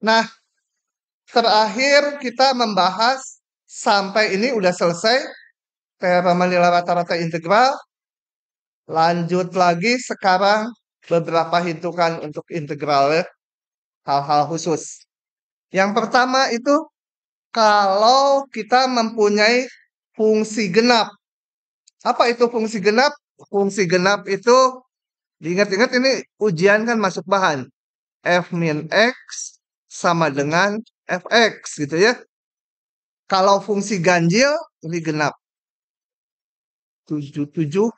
Nah, terakhir kita membahas sampai ini udah selesai teorema nilai rata-rata integral. Lanjut lagi sekarang beberapa hitungan untuk integral ya, hal-hal khusus. Yang pertama itu kalau kita mempunyai fungsi genap. Apa itu fungsi genap? Fungsi genap itu diingat-ingat ini ujian kan masuk bahan. F min X sama dengan Fx gitu ya. Kalau fungsi ganjil ini genap. 77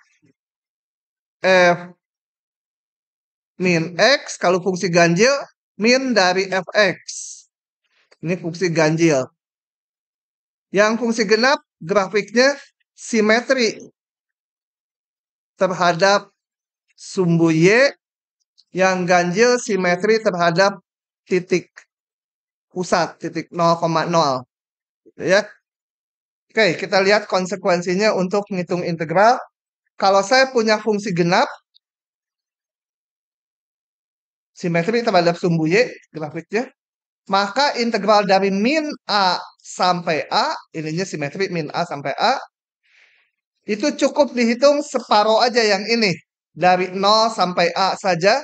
F min X. Kalau fungsi ganjil min dari Fx. Ini fungsi ganjil. Yang fungsi genap grafiknya simetri terhadap sumbu Y, yang ganjil simetri terhadap titik pusat, titik 0,0. Ya. Oke, kita lihat konsekuensinya untuk menghitung integral. Kalau saya punya fungsi genap, simetri terhadap sumbu Y, grafiknya, maka integral dari min A sampai A, ininya simetri min A sampai A, itu cukup dihitung separuh aja yang ini. Dari 0 sampai A saja,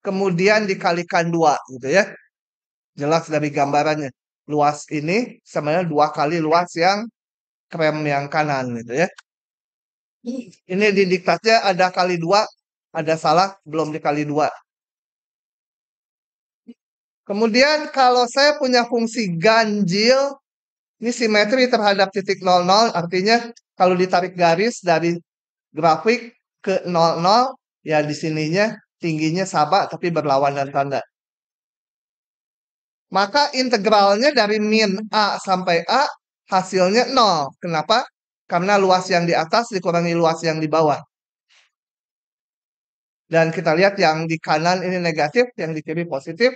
kemudian dikalikan 2 gitu ya. Jelas dari gambarannya. Luas ini sebenarnya 2 kali luas yang krem yang kanan gitu ya. Ini di diktatnya ada kali 2, ada salah belum dikali 2. Kemudian kalau saya punya fungsi ganjil, ini simetri terhadap titik 00, artinya kalau ditarik garis dari grafik ke 00, ya di sininya tingginya sama tapi berlawanan tanda. Maka integralnya dari min A sampai A hasilnya 0. Kenapa? Karena luas yang di atas dikurangi luas yang di bawah. Dan kita lihat yang di kanan ini negatif, yang di kiri positif.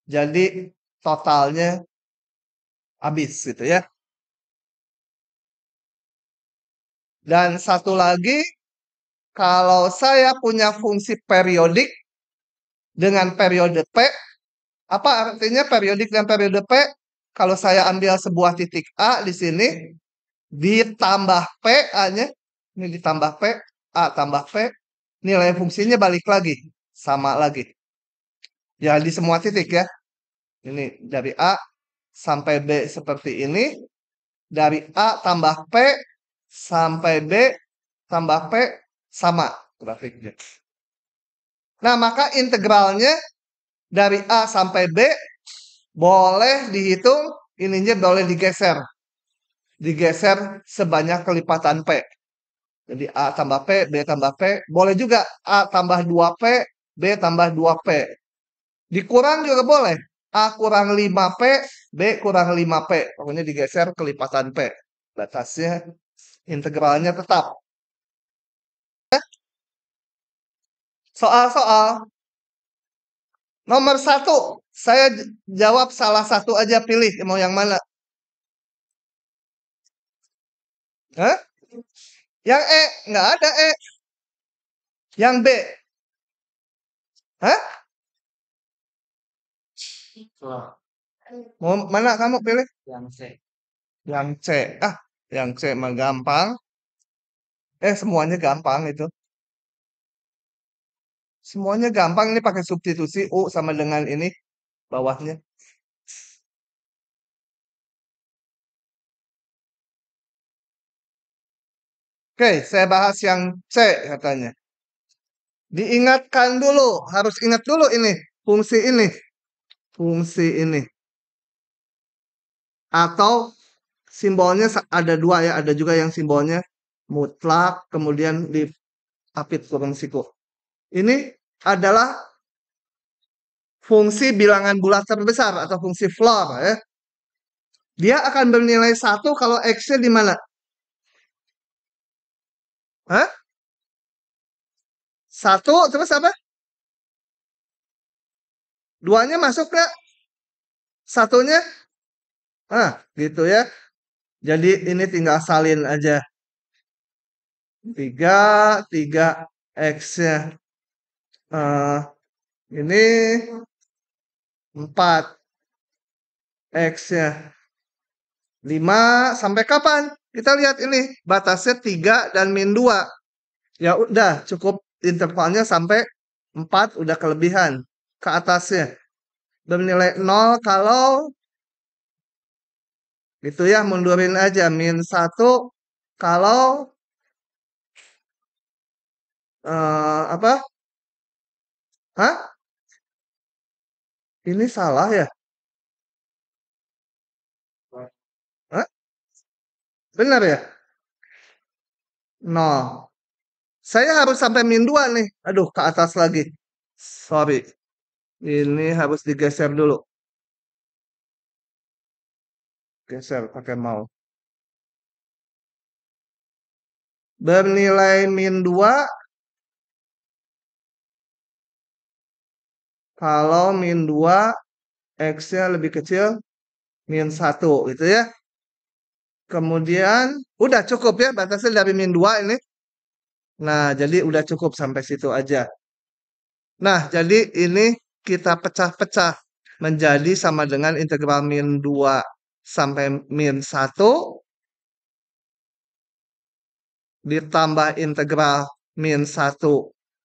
Jadi totalnya habis gitu ya. Dan satu lagi, kalau saya punya fungsi periodik dengan periode P, apa artinya periodik dan periode P? Kalau saya ambil sebuah titik A di sini, ditambah P A-nya, ini ditambah P, A tambah P, nilai fungsinya balik lagi, sama lagi. Ya di semua titik ya. Ini dari A sampai B seperti ini, dari A tambah P sampai B tambah P sama grafiknya. Nah, maka integralnya dari A sampai B boleh dihitung, ininya boleh digeser. Digeser sebanyak kelipatan P. Jadi A tambah P, B tambah P. Boleh juga A tambah 2P, B tambah 2P. Dikurang juga boleh. A kurang 5P, B kurang 5P. Pokoknya digeser kelipatan P. Batasnya, integralnya tetap. Soal-soal. Nomor 1. Saya jawab salah satu aja, pilih. Mau yang mana? Hah? Yang E. Nggak ada E. Yang B. Hah? Mau mana kamu pilih? Yang C. Yang C. Yang C mah gampang. Semuanya gampang itu. Semuanya gampang. Ini pakai substitusi U sama dengan ini bawahnya. Oke, saya bahas yang C katanya. Diingatkan dulu, harus ingat dulu ini, fungsi ini. Fungsi ini. Atau simbolnya ada dua ya, ada juga yang simbolnya mutlak, kemudian diapit kurung siku. Ini adalah fungsi bilangan bulat terbesar atau fungsi floor ya. Dia akan bernilai 1 kalau X-nya di mana? Hah? 1 terus apa? 2-nya masuk gak? 1-nya? Gitu ya. Jadi ini tinggal salin aja. 3 X-nya. Ini 4. X-nya 5 sampai kapan? Kita lihat ini, batasnya 3 dan min 2. Ya udah, cukup intervalnya sampai 4 udah kelebihan ke atasnya. Bernilai 0 kalau itu ya, mundurin aja min 1 kalau apa? Hah? Ini salah ya? Hah? Benar ya? 0. Saya harus sampai min 2 nih. Aduh, ke atas lagi. Sorry. Ini harus digeser dulu. Geser pakai mouse. Bernilai min 2 kalau min 2 X-nya lebih kecil min 1 gitu ya. Kemudian udah cukup ya batasnya dari min 2 ini. Nah, jadi udah cukup sampai situ aja. Nah, jadi ini kita pecah-pecah menjadi sama dengan integral min 2 sampai min 1 ditambah integral min 1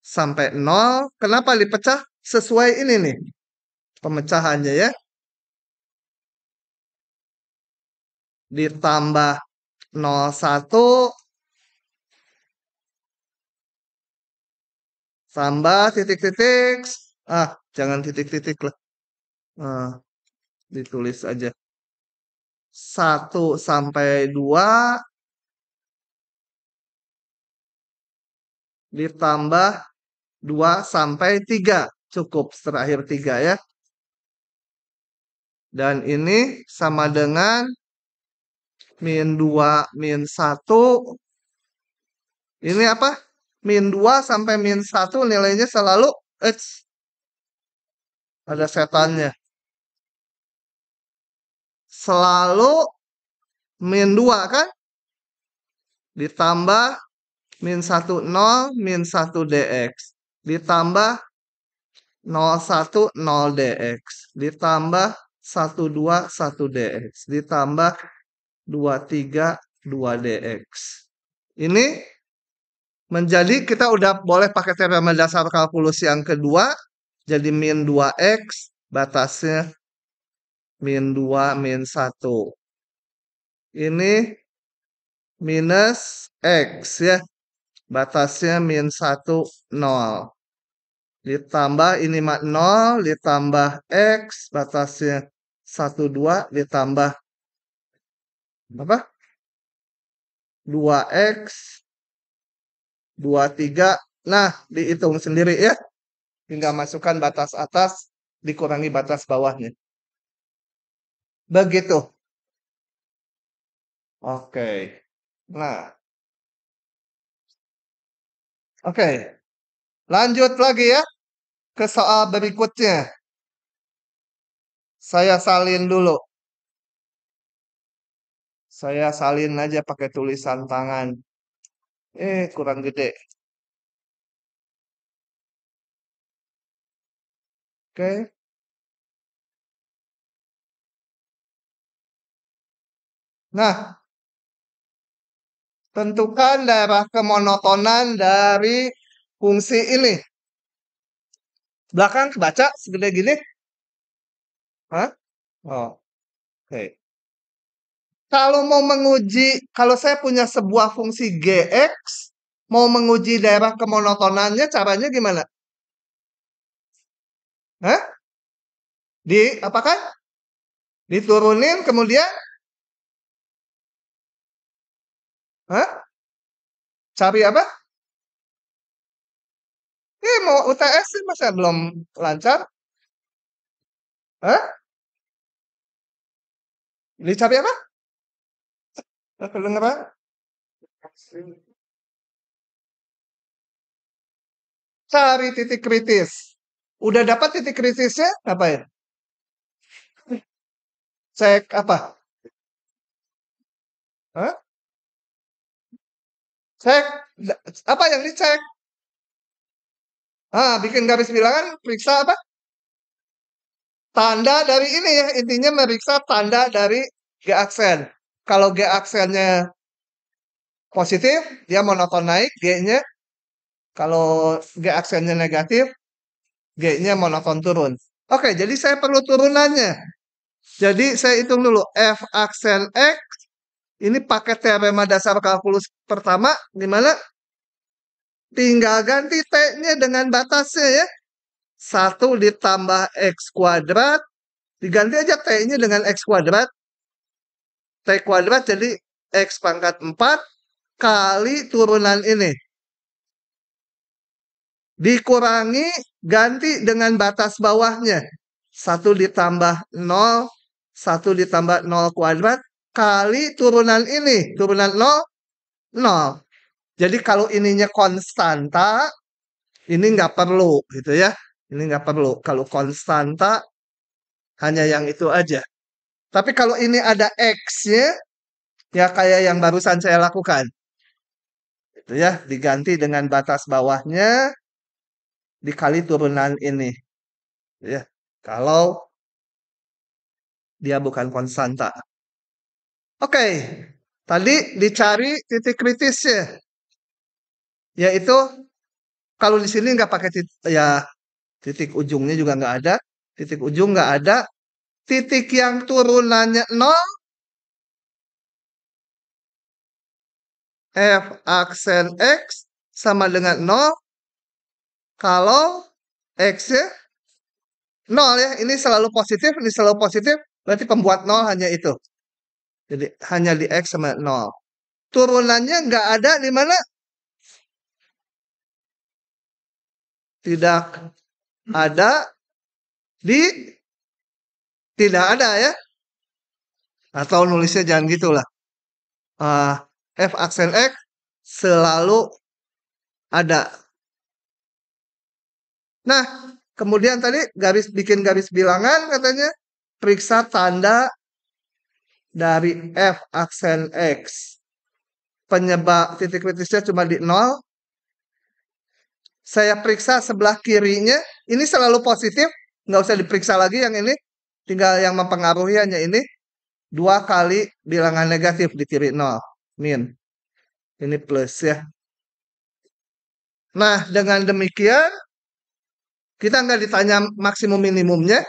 sampai 0. Kenapa dipecah? Sesuai ini nih pemecahannya ya. Ditambah 0,1 tambah titik-titik. Jangan titik-titik lah. Ditulis aja. 1 sampai 2 ditambah 2 sampai 3. Cukup terakhir 3 ya. Dan ini sama dengan min 2 min 1. Ini apa? Min 2 sampai min 1 nilainya selalu ada setannya. Selalu min 2 kan? Ditambah min 1 0 min 1 dx. Ditambah 0,1 0 dx. Ditambah 1 2 1 dx. Ditambah 2 3 2 dx. Ini menjadi kita udah boleh pakai teorema dasar kalkulus yang kedua. Jadi min 2x batasnya min 2 min 1. Ini minus x ya. Batasnya min 1 0. Ditambah ini 0 ditambah x batasnya 1 2 ditambah apa? 2x 2 3. Nah, dihitung sendiri ya. Tinggal masukkan batas atas dikurangi batas bawahnya. Begitu. Oke. Nah. Oke. Lanjut lagi ya ke soal berikutnya. Saya salin dulu. Saya salin aja pakai tulisan tangan. Kurang gede. Oke. Nah, tentukan daerah kemonotonan dari fungsi ini. Belakang kebaca segede gini? Hah? Oh, oke. Kalau mau menguji, kalau saya punya sebuah fungsi gx, mau menguji daerah kemonotonannya, caranya gimana? Hah? Apakah? Diturunin kemudian? Hah? Cari apa? Mau UTS sih masa belum lancar? Hah? Dicari apa? Kedengeran? Cari titik kritis. Udah dapat titik kritisnya? Ngapain? Cek apa? Hah? Cek apa yang dicek? Bikin garis bilangan, periksa apa? tanda dari ini ya, intinya meriksa tanda dari G aksen. Kalau G aksennya positif, dia monoton naik G-nya. Kalau G aksennya negatif, G-nya monoton turun. Oke, jadi saya perlu turunannya. Jadi saya hitung dulu F aksen X. Ini pakai teorema dasar kalkulus pertama. Gimana? Tinggal ganti T-nya dengan batasnya ya. 1 ditambah X kuadrat. Diganti aja T-nya dengan X kuadrat. T kuadrat jadi X pangkat 4 kali turunan ini. Dikurangi ganti dengan batas bawahnya. 1 ditambah 0, 1 ditambah 0 kuadrat kali turunan ini. Turunan 0, 0. Jadi kalau ininya konstanta, ini nggak perlu gitu ya. Ini nggak perlu. Kalau konstanta, hanya yang itu aja. Tapi kalau ini ada X-nya, ya kayak yang barusan saya lakukan. Itu ya, diganti dengan batas bawahnya, dikali turunan ini. Ya, kalau dia bukan konstanta. Oke, tadi dicari titik kritisnya, yaitu kalau di sini nggak pakai titik, ya titik ujungnya juga nggak ada, titik ujung nggak ada, titik yang turunannya 0, F aksen X sama dengan 0, kalau X-nya 0 ya, ini selalu positif, berarti pembuat 0 hanya itu. Jadi hanya di X sama 0. Turunannya nggak ada di mana? Tidak ada di tidak ada ya. Atau nulisnya jangan gitulah. F aksen X selalu ada. Nah, kemudian tadi bikin garis bilangan katanya periksa tanda dari F aksen X. Penyebab titik kritisnya cuma di 0. Saya periksa sebelah kirinya. Ini selalu positif. Nggak usah diperiksa lagi yang ini. Tinggal yang mempengaruhi hanya ini. 2 kali bilangan negatif di kiri 0. Min. Ini plus ya. Nah, dengan demikian, kita nggak ditanya maksimum minimumnya.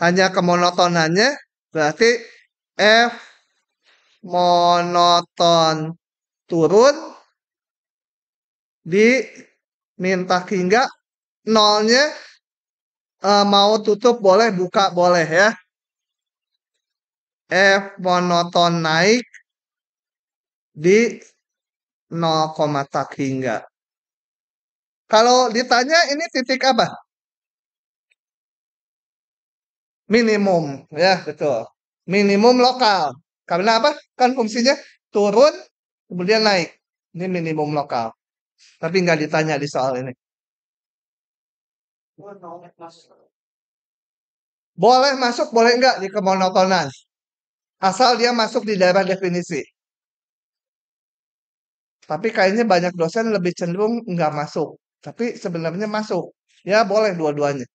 Hanya kemonotonannya. Berarti F monoton turun diminta hingga nolnya mau tutup boleh, buka boleh ya. F monoton naik di 0, tak hingga. Kalau ditanya ini titik apa? Minimum ya, betul. Minimum lokal. Karena apa? Kan fungsinya turun kemudian naik. Ini minimum lokal. Tapi nggak ditanya di soal ini. Boleh masuk, boleh nggak di kemonotonan. Asal dia masuk di daerah definisi. Tapi kayaknya banyak dosen lebih cenderung nggak masuk. Tapi sebenarnya masuk. Ya boleh dua-duanya.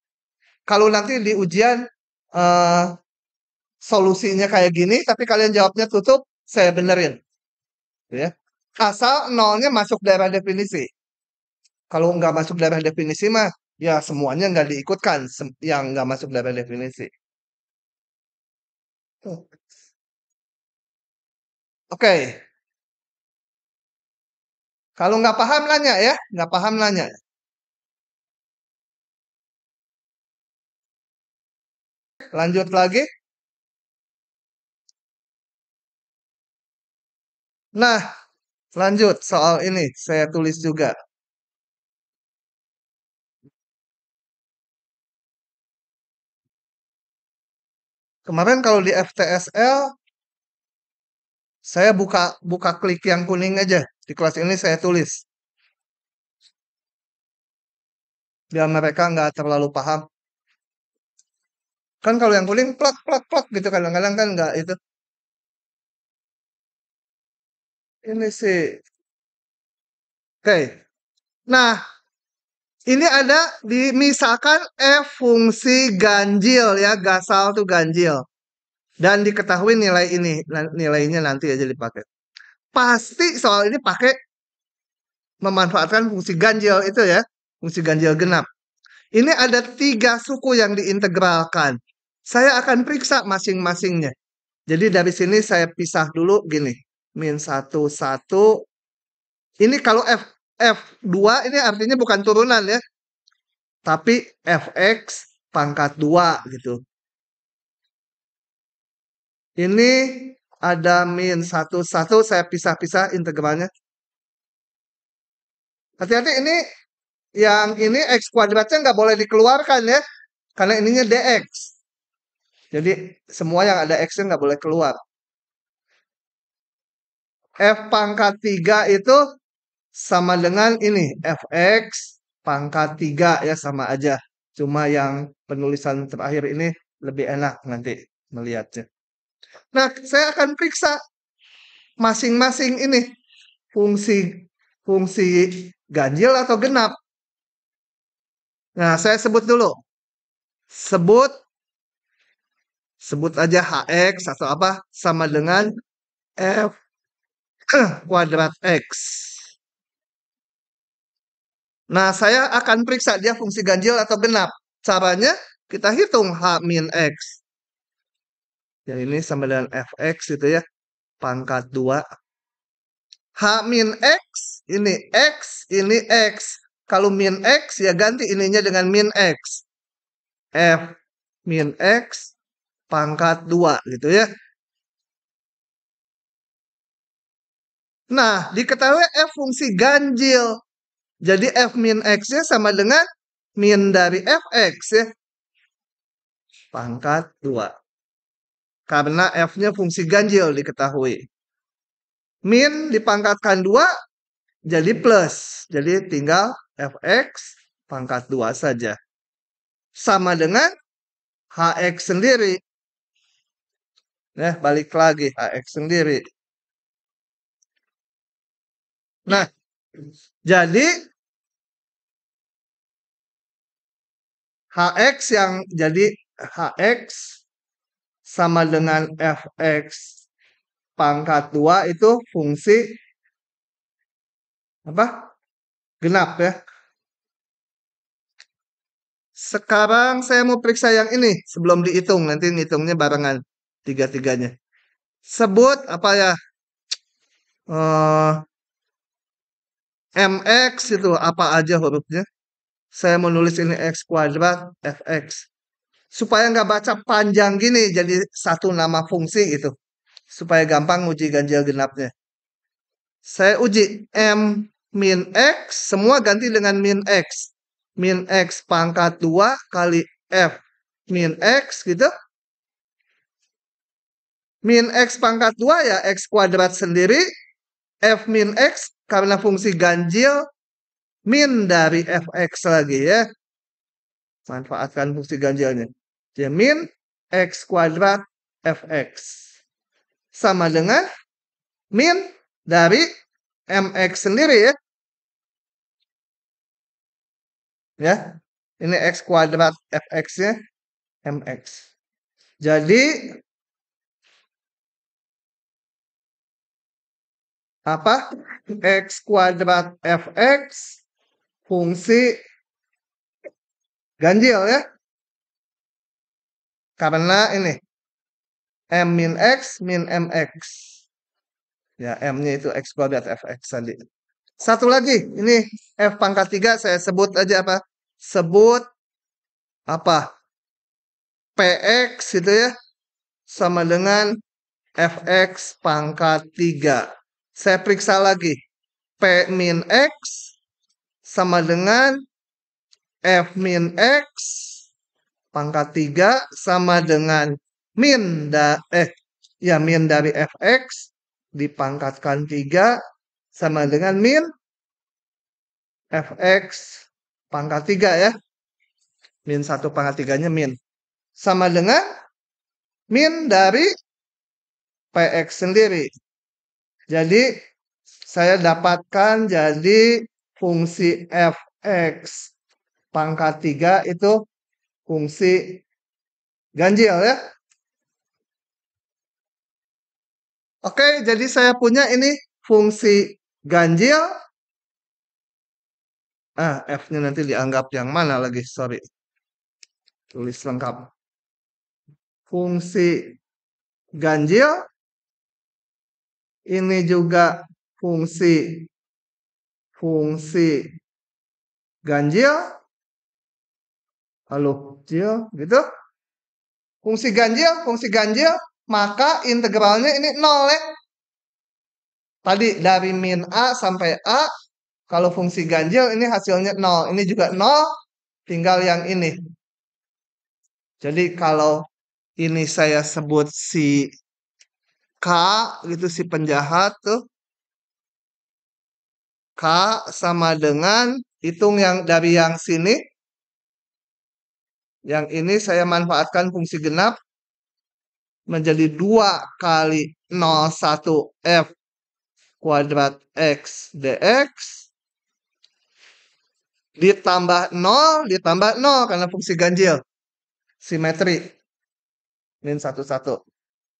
Kalau nanti di ujian eh, solusinya kayak gini, tapi kalian jawabnya tutup, saya benerin. Ya. Asal nolnya masuk daerah definisi. Kalau nggak masuk daerah definisi mah, ya semuanya nggak diikutkan yang nggak masuk daerah definisi. Oke. Kalau nggak paham nanya ya, nggak paham nanya. Lanjut lagi. Nah, lanjut soal ini saya tulis juga. Kemarin kalau di FTSL saya buka klik yang kuning aja. Di kelas ini saya tulis. Biar mereka nggak terlalu paham. Kan kalau yang kuning plak plak plak gitu kadang-kadang kan nggak itu. Ini sih. Oke. Nah, Ini ada misalkan f fungsi ganjil ya, Gasal tuh ganjil. Dan diketahui nilai ini, nilainya nanti aja dipakai. Pasti soal ini pakai memanfaatkan fungsi ganjil itu ya, fungsi ganjil genap. Ini ada 3 suku yang diintegralkan. Saya akan periksa masing-masingnya. Jadi dari sini saya pisah dulu gini. Min 1, 1. Ini kalau F2 ini artinya bukan turunan ya. Tapi Fx pangkat 2 gitu. Ini ada min 1, 1. Saya pisah-pisah integralnya. Hati-hati ini yang ini X kuadratnya nggak boleh dikeluarkan ya. Karena ininya dx. Jadi semua yang ada X-nya nggak boleh keluar. F pangkat 3 itu sama dengan ini. Fx pangkat 3 ya sama aja. Cuma yang penulisan terakhir ini lebih enak nanti melihatnya. Nah, saya akan periksa masing-masing ini. Fungsi ganjil atau genap. Nah, saya sebut dulu. Sebut aja Hx atau apa sama dengan F kuadrat X. Nah, saya akan periksa dia fungsi ganjil atau genap. Caranya kita hitung H min X. Ya, ini sama dengan Fx itu ya. Pangkat 2. H min X, ini X, ini X. Kalau min X, ya ganti ininya dengan min X. F min X pangkat 2 gitu ya. Nah, diketahui F fungsi ganjil. Jadi F min X-nya sama dengan min dari Fx ya. Pangkat 2. Karena F-nya fungsi ganjil diketahui. Min dipangkatkan 2 jadi plus. Jadi tinggal Fx pangkat 2 saja. Sama dengan Hx sendiri. Nah, balik lagi Hx sendiri. Nah, jadi Hx yang jadi Hx sama dengan Fx pangkat 2 itu fungsi apa? Genap ya. Sekarang saya mau periksa yang ini sebelum dihitung. Nanti ngitungnya barengan tiga-tiganya. Sebut apa ya? Mx itu apa aja hurufnya? Saya mau nulis ini X kuadrat Fx. Supaya nggak baca panjang gini jadi satu nama fungsi gitu. Supaya gampang uji ganjil genapnya. Saya uji M min X semua ganti dengan min X. Min X pangkat 2 kali F min X gitu. Min X pangkat 2 ya X kuadrat sendiri. F min X karena fungsi ganjil min dari Fx lagi ya. Manfaatkan fungsi ganjilnya. Jadi min X kuadrat Fx. Sama dengan min dari Mx sendiri ya. Ya. Ini X kuadrat Fx-nya Mx. Jadi apa? X kuadrat Fx fungsi ganjil ya. Karena ini M min X min Mx. Ya, M-nya itu X kuadrat Fx tadi. Satu lagi, ini F pangkat 3 saya sebut aja apa? Sebut apa? Px gitu ya. Sama dengan Fx pangkat 3. Saya periksa lagi. P min X sama dengan F min X pangkat 3 sama dengan min min dari Fx dipangkatkan 3 sama dengan min Fx pangkat 3 ya. Min 1 pangkat 3-nya min. Sama dengan min dari Px sendiri. Jadi saya dapatkan jadi fungsi Fx pangkat 3 itu fungsi ganjil ya. Oke, jadi saya punya ini fungsi ganjil. F-nya nanti dianggap yang mana lagi? Sorry. Tulis lengkap. Fungsi ganjil. Ini juga fungsi ganjil. Halo, ganjil, gitu. Fungsi ganjil, maka integralnya ini 0 ya. Tadi dari min A sampai A, kalau fungsi ganjil ini hasilnya 0. Ini juga 0, tinggal yang ini. Jadi kalau ini saya sebut si K, gitu si penjahat tuh. K sama dengan, hitung yang dari yang sini. Yang ini saya manfaatkan fungsi genap. Menjadi 2 kali 01 F kuadrat X dx. Ditambah 0 karena fungsi ganjil. Simetri. Min 1, 1.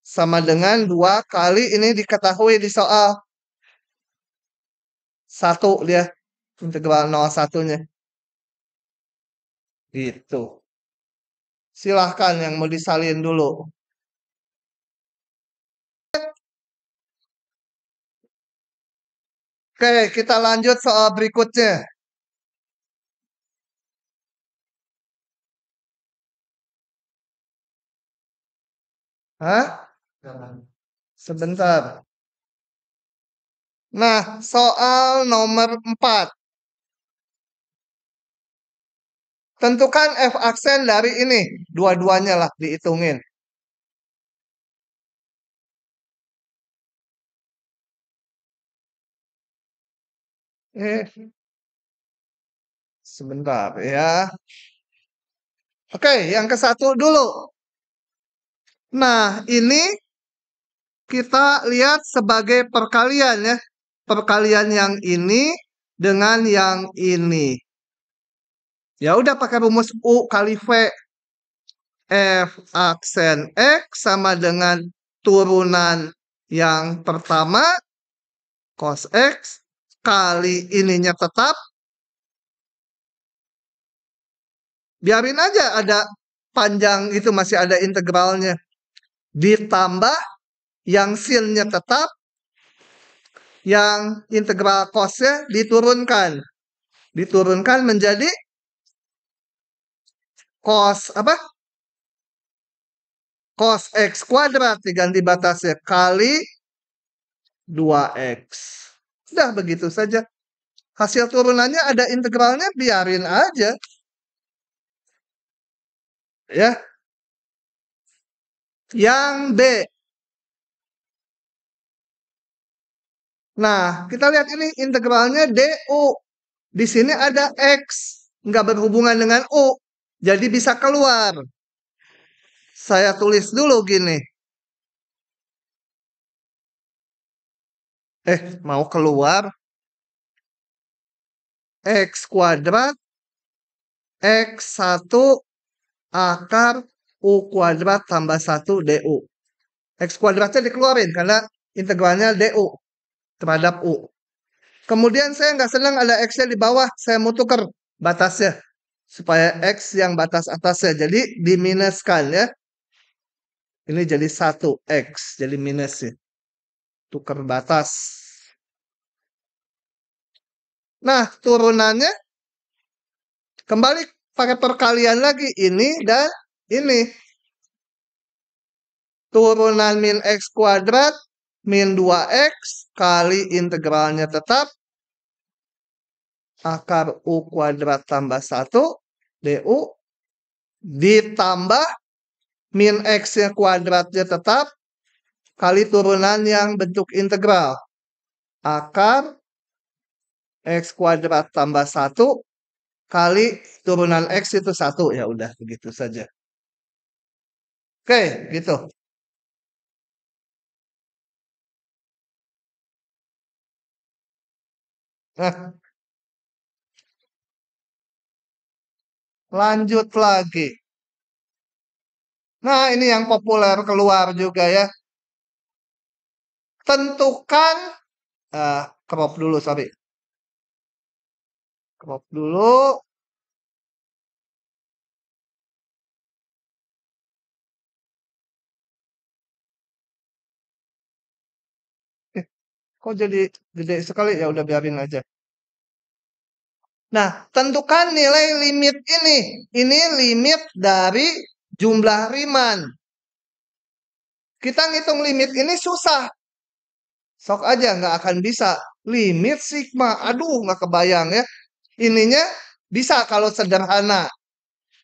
Sama dengan 2 kali ini diketahui di soal. 1 dia. Integral 01-nya. Gitu. Silahkan yang mau disalin dulu. Oke, kita lanjut soal berikutnya. Hah? Sebentar. Nah, soal nomor 4. Tentukan F aksen dari ini. Dua-duanya lah dihitungin. Sebentar ya. Oke, yang ke satu dulu. Nah, ini kita lihat sebagai perkalian ya. Perkalian yang ini dengan yang ini. Ya udah pakai rumus U kali V. F aksen X sama dengan turunan yang pertama cos X kali ininya tetap. Biarin aja ada panjang itu masih ada integralnya. Ditambah yang sin-nya tetap, yang integral cos-nya diturunkan. Diturunkan menjadi cos apa? Cos X kuadrat diganti batasnya kali 2X. Udah begitu saja. Hasil turunannya ada integralnya, biarin aja. Ya. Yang B. Nah, kita lihat ini integralnya DU. Di sini ada X. Nggak berhubungan dengan U. Jadi bisa keluar. Saya tulis dulu gini. Mau keluar. X kuadrat. X1 akar U kuadrat tambah 1 DU. X kuadratnya dikeluarin karena integralnya DU terhadap U. Kemudian saya nggak senang ada X-nya di bawah. Saya mau tukar batasnya. Supaya X yang batas atasnya. Jadi diminuskan ya. Ini jadi 1X. Jadi minus ya. Tukar batas. Nah, turunannya kembali pakai perkalian lagi. Ini dan ini. Turunan min X kuadrat min 2X kali integralnya tetap akar U kuadrat tambah 1 DU ditambah min X-nya kuadratnya tetap kali turunan yang bentuk integral. Akar X kuadrat tambah 1 kali turunan X itu 1. Ya udah begitu saja. Oke, gitu. Nah, Lanjut lagi. Nah, ini yang populer keluar juga ya. Tentukan, crop dulu, sorry. Crop dulu. Kok jadi gede sekali? Ya udah biarin aja. Nah, tentukan nilai limit ini. Ini limit dari jumlah Riemann. Kita ngitung limit ini susah. Sok aja nggak akan bisa. Limit sigma. Aduh, nggak kebayang ya. Ininya bisa kalau sederhana.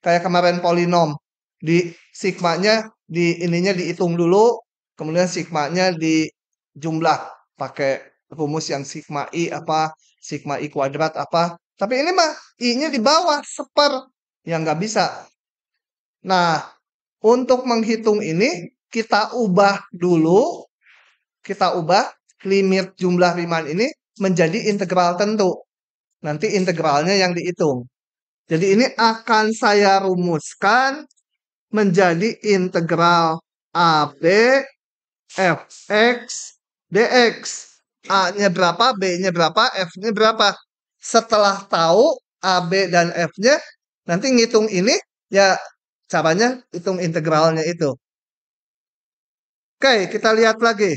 Kayak kemarin polinom. Di sigmanya, di ininya dihitung dulu. Kemudian sigmanya dijumlah. Pakai rumus yang sigma i apa, sigma i kuadrat apa. Tapi ini mah i-nya di bawah, seper. Yang nggak bisa. Nah, untuk menghitung ini, kita ubah dulu. Kita ubah limit jumlah Riemann ini menjadi integral tentu. Nanti integralnya yang dihitung. Jadi ini akan saya rumuskan menjadi integral AB fx dx. A-nya berapa, B-nya berapa, F-nya berapa. Setelah tahu AB dan F-nya, nanti ngitung ini, ya caranya hitung integralnya itu. Oke, kita lihat lagi.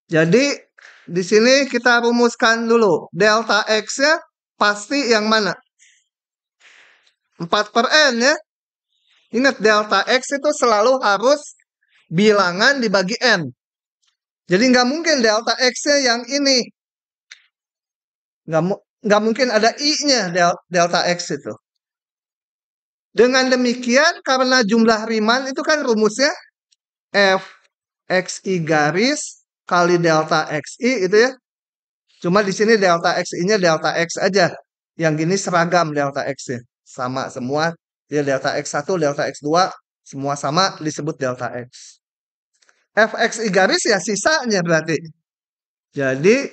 Jadi di sini kita rumuskan dulu. Delta X-nya pasti yang mana? 4/n ya. Ingat delta X itu selalu harus bilangan dibagi N. Jadi nggak mungkin delta X-nya yang ini. Nggak mungkin ada I-nya delta X itu. Dengan demikian karena jumlah Riemann itu kan rumusnya F XI garis kali delta XI itu ya. Cuma di sini delta XI-nya delta X aja. Yang gini seragam delta X-nya. Sama semua. Dia delta X1, delta X2. Semua sama disebut delta X. FXI garis ya sisanya berarti. Jadi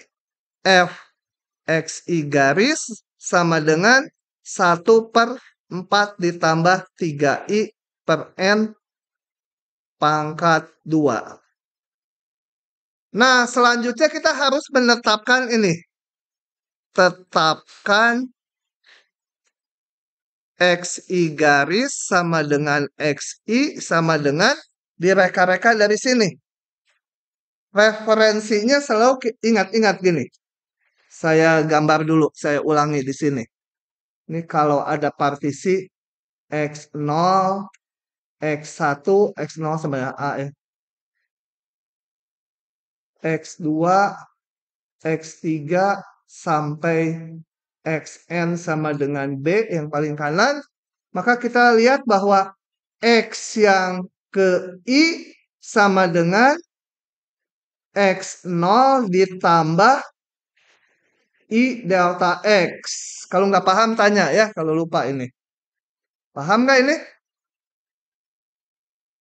FXI garis sama dengan 1/4 ditambah 3I per N pangkat 2. Nah, selanjutnya kita harus menetapkan ini. Tetapkan XI garis sama dengan XI sama dengan direka-reka dari sini. Referensinya selalu ingat-ingat gini. Saya gambar dulu, saya ulangi di sini. Ini kalau ada partisi X0, X1, X0 sama dengan A ya. X2, X3 sampai Xn sama dengan B yang paling kanan, maka kita lihat bahwa X yang ke I sama dengan X0 ditambah I delta X. Kalau nggak paham tanya ya, kalau lupa ini. Paham nggak ini?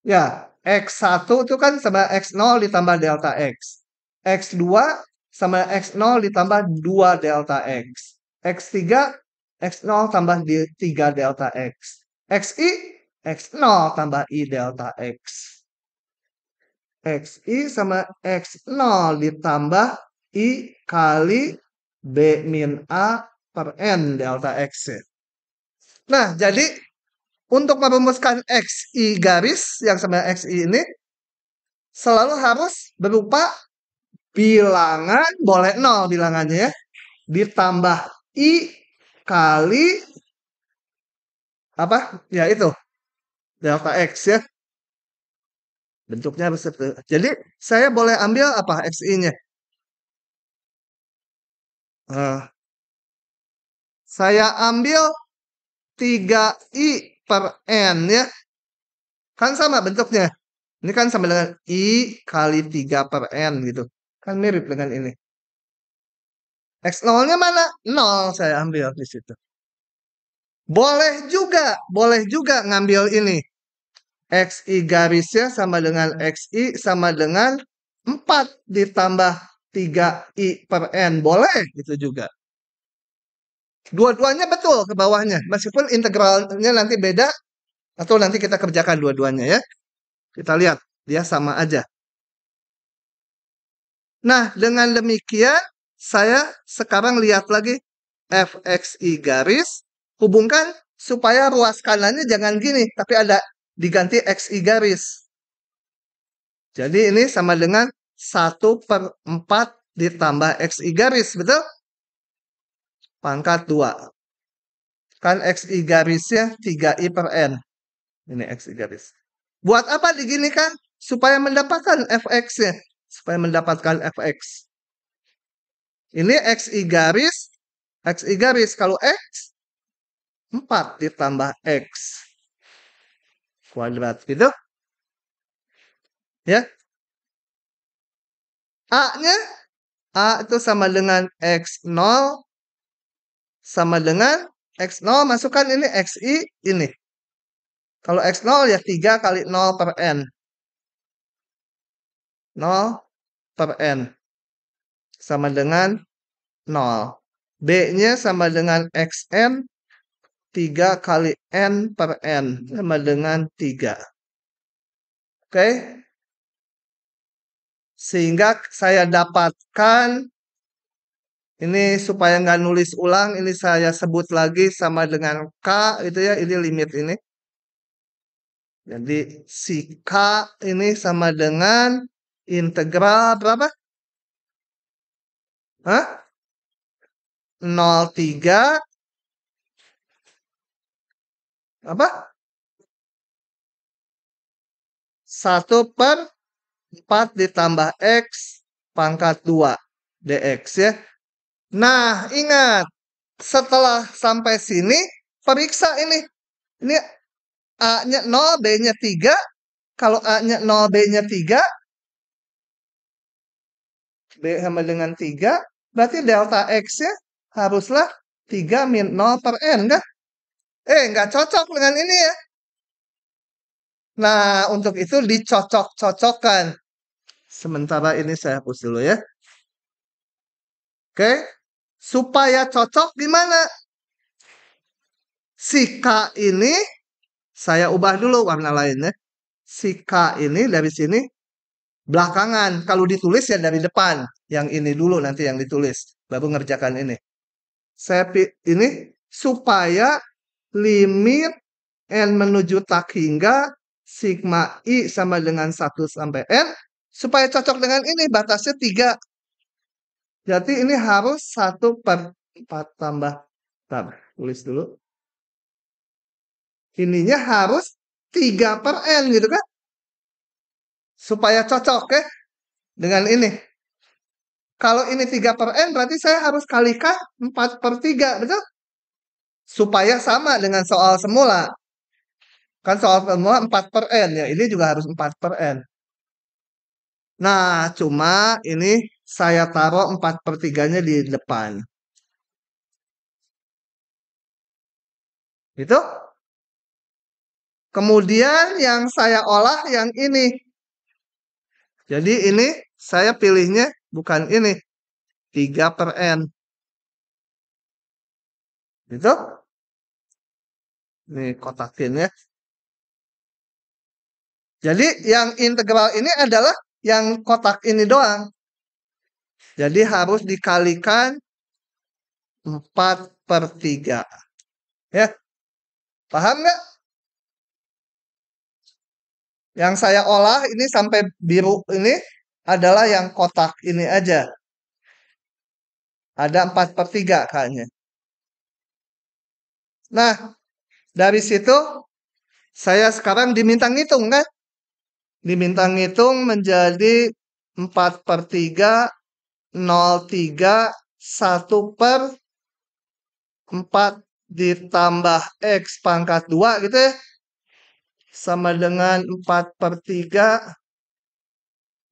Ya, X1 itu kan sama X0 ditambah delta X. X2 sama X0 ditambah 2 delta X. X3, X0 tambah 3 delta X. XI, X0 tambah I delta X. XI sama X0 ditambah I kali B min A per N delta X. Nah, jadi untuk merumuskan XI garis yang sama XI ini selalu harus berupa bilangan, boleh 0 bilangannya ya, ditambah I kali apa? Ya itu, delta X ya. Bentuknya harus seperti itu. Jadi saya boleh ambil apa XI-nya? Saya ambil 3I per N ya. Kan sama bentuknya. Ini kan sama dengan I kali 3 per N gitu. Kan mirip dengan ini. X0-nya mana? 0 saya ambil di situ. Boleh juga ngambil ini. XI garisnya sama dengan XI sama dengan 4 ditambah 3I per N. Boleh itu juga. Dua-duanya betul ke bawahnya. Meskipun integralnya nanti beda. Atau nanti kita kerjakan dua-duanya ya. Kita lihat. Dia sama aja. Nah, dengan demikian. Saya sekarang lihat lagi. Fxi garis. Hubungkan supaya ruas kanannya jangan gini. Tapi ada diganti xi garis. Jadi ini sama dengan 1/4 ditambah xi garis. Betul? Pangkat 2. Kan xi garisnya 3i per n. Ini xi garis. Buat apa diginikan? Supaya mendapatkan fx-nya. Supaya mendapatkan fx. Ini xi garis. Xi garis. Kalau x, 4 ditambah x kuadrat. Gitu. Ya. A-nya. A itu sama dengan x0. Sama dengan x0. Masukkan ini xi. Ini. Kalau x0 ya 3 kali 0 per n. 0 per n. Sama dengan 0. B-nya sama dengan xn. 3 kali n per n. Sama dengan 3. Oke. Sehingga saya dapatkan. Ini supaya nggak nulis ulang. Ini saya sebut lagi sama dengan K. Itu ya. Ini limit ini. Jadi si K ini sama dengan integral berapa? Hah? 0,3 apa? 1/4 ditambah x pangkat 2 dx ya. Nah, ingat. Setelah sampai sini, periksa ini. Ini A-nya 0, B-nya 3. Kalau A-nya 0, B-nya 3. B sama dengan 3. Berarti delta X-nya haruslah 3 min 0 per N, kan? Nggak cocok dengan ini ya. Nah, untuk itu dicocok-cocokkan. Sementara ini saya hapus dulu ya. Oke. Supaya cocok gimana? Si K ini, saya ubah dulu warna lainnya. Si K ini dari sini belakangan. Kalau ditulis ya dari depan. Yang ini dulu nanti yang ditulis. Baru ngerjakan ini. Saya ini supaya limit n menuju tak hingga sigma i sama dengan 1 sampai n. Supaya cocok dengan ini batasnya 3. Jadi ini harus 1/4 tambah. Bentar, tulis dulu. Ininya harus 3 per n gitu kan. Supaya cocok ya. Dengan ini. Kalau ini 3 per n berarti saya harus kalikan 4/3. Betul? Supaya sama dengan soal semula. Kan soal semula 4 per n ya. Ini juga harus 4 per n. Nah, cuma ini saya taruh 4/3-nya di depan. Gitu. Kemudian yang saya olah yang ini. Jadi ini saya pilihnya bukan ini. 3 per n. Gitu. Ini kotakin ya. Jadi yang integral ini adalah yang kotak ini doang. Jadi harus dikalikan 4/3. Ya. Paham nggak? Yang saya olah ini sampai biru ini adalah yang kotak ini aja. Ada 4/3 kayaknya. Nah, dari situ saya sekarang diminta ngitung kan? Diminta ngitung menjadi 4/3, 0,3, 1/4 ditambah X pangkat 2 gitu ya. Sama dengan 4/3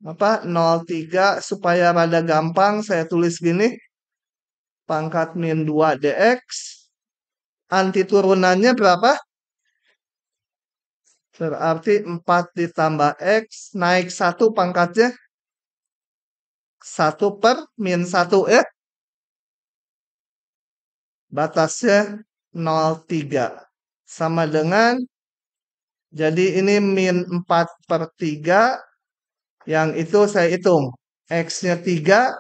apa 0,3 supaya rada gampang saya tulis gini. Pangkat min 2 dx. Anti turunannya berapa? Berarti 4 ditambah X. Naik 1 pangkatnya. 1/-1 ya. batasnya 0,3. Sama dengan, jadi ini min 4/3, yang itu saya hitung. X-nya 3,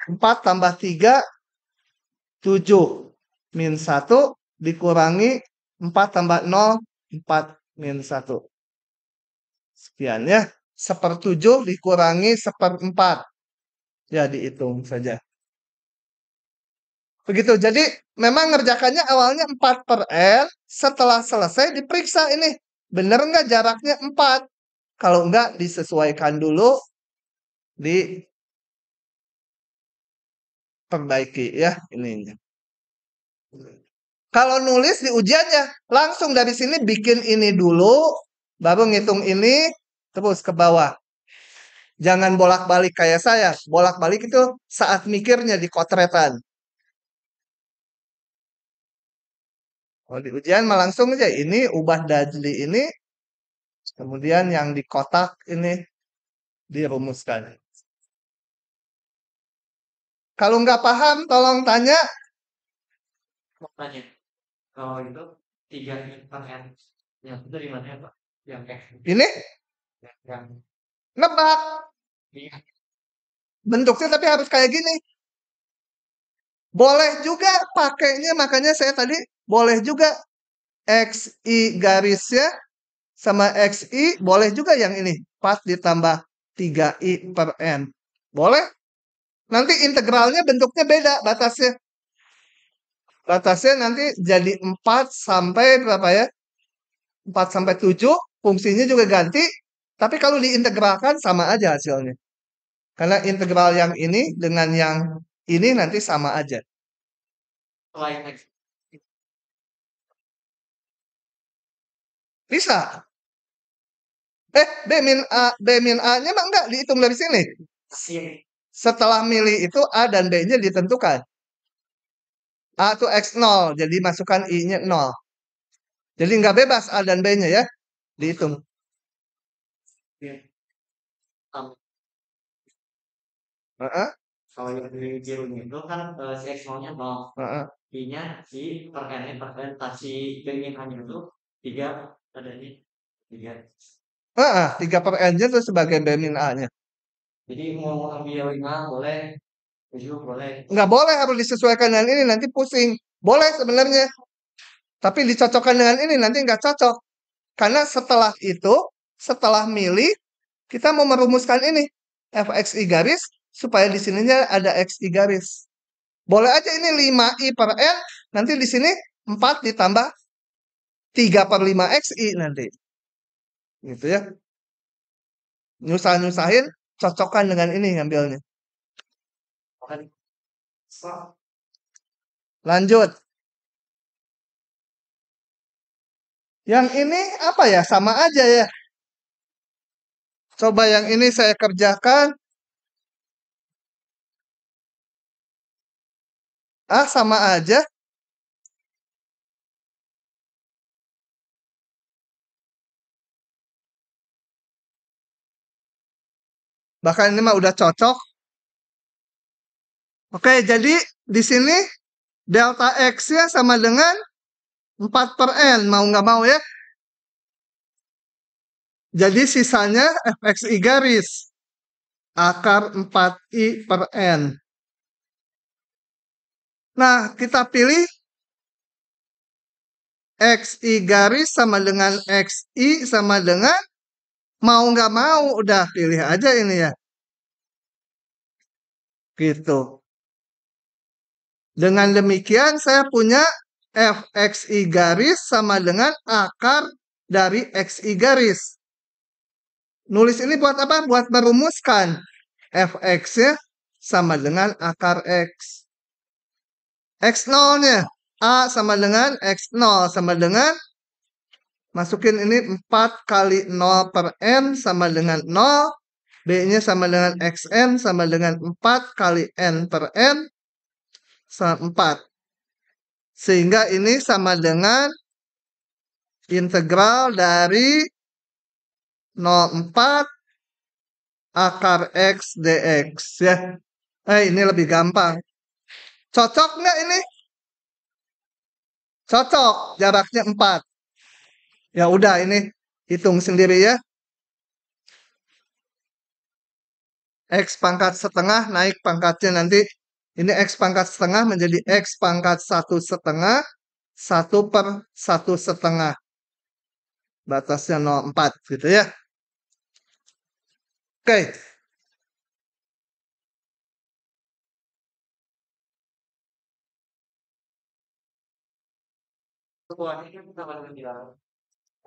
4 tambah 3, 7. Min 1 dikurangi 4 tambah 0, 4 min 1. Sekian ya. 1/7 dikurangi 1/4. Ya, dihitung saja. Begitu. Jadi memang ngerjakannya awalnya 4/n. Setelah selesai diperiksa ini. Bener nggak jaraknya 4? Kalau enggak disesuaikan dulu. Diperbaiki ya ininya. Kalau nulis di ujiannya, langsung dari sini bikin ini dulu. Baru ngitung ini. Terus ke bawah. Jangan bolak-balik kayak saya. Bolak-balik itu saat mikirnya di kotretan. Kalau di ujian mah langsung aja. Ini ubah dajli ini. Kemudian yang di kotak ini dirumuskan. Kalau nggak paham, tolong tanya. Tanya. Kalau itu 3 per n. Yang itu dari mana ya, Pak? Yang X. Ini Yang nebak. iya. Bentuknya tapi harus kayak gini. Boleh juga pakainya, makanya saya tadi boleh juga XI garisnya sama XI, boleh juga yang ini. Pas ditambah 3I per N. Boleh. Nanti integralnya bentuknya beda batasnya. Batasnya nanti jadi 4 sampai berapa ya? 4 sampai 7, fungsinya juga ganti. Tapi kalau diintegralkan sama aja hasilnya. Karena integral yang ini dengan yang ini nanti sama aja. Selain X. Bisa. B min A-nya mah enggak dihitung dari sini. Sini. Setelah milih itu A dan B-nya ditentukan. A itu X0, jadi masukkan I-nya 0. Jadi nggak bebas A dan B-nya ya. Dihitung. Kalau yang di birunya itu kan si X0-nya 0. I-nya si per N per N si keinginannya itu 3 ada di 3. 3 per N-nya itu sebagai B min A-nya. Jadi mau ambil 5 boleh, 7 boleh. Nggak boleh, harus disesuaikan dengan ini, nanti pusing. Boleh sebenarnya. Tapi dicocokkan dengan ini, nanti nggak cocok. Karena setelah itu, setelah milih, kita mau merumuskan ini. Fxi garis, supaya di sininya ada xi garis. Boleh aja ini 5i per n, nanti di sini 4 ditambah 3 per 5 xi nanti. Gitu ya. Nyusah-nyusahin, cocokkan dengan ini ngambilnya. Lanjut. Yang ini apa ya? Sama aja ya. Coba yang ini saya kerjakan. Sama aja. Bahkan ini mah udah cocok. Oke, jadi di sini delta X-nya sama dengan 4 per N. Mau nggak mau ya. Jadi sisanya Fxi garis. Akar 4i per N. Nah, kita pilih Xi garis sama dengan Xi sama dengan mau nggak mau. Udah pilih aja ini ya. Gitu. Dengan demikian saya punya Fxi garis sama dengan akar dari Xi garis. Nulis ini buat apa? Buat merumuskan Fx-nya sama dengan akar X. X0-nya. A sama dengan X0 sama dengan, masukin ini 4 kali 0 per N sama dengan 0. B-nya sama dengan Xn sama dengan 4 kali N per N sama 4. Sehingga ini sama dengan integral dari 0,4 akar X dx ya. Ini lebih gampang. Cocok nggak ini? Cocok, jaraknya 4. Ya udah, ini hitung sendiri ya. X pangkat setengah naik pangkatnya nanti. Ini X pangkat setengah menjadi X pangkat 1/2. 1/1/2. Batasnya 0,4 gitu ya. Oke.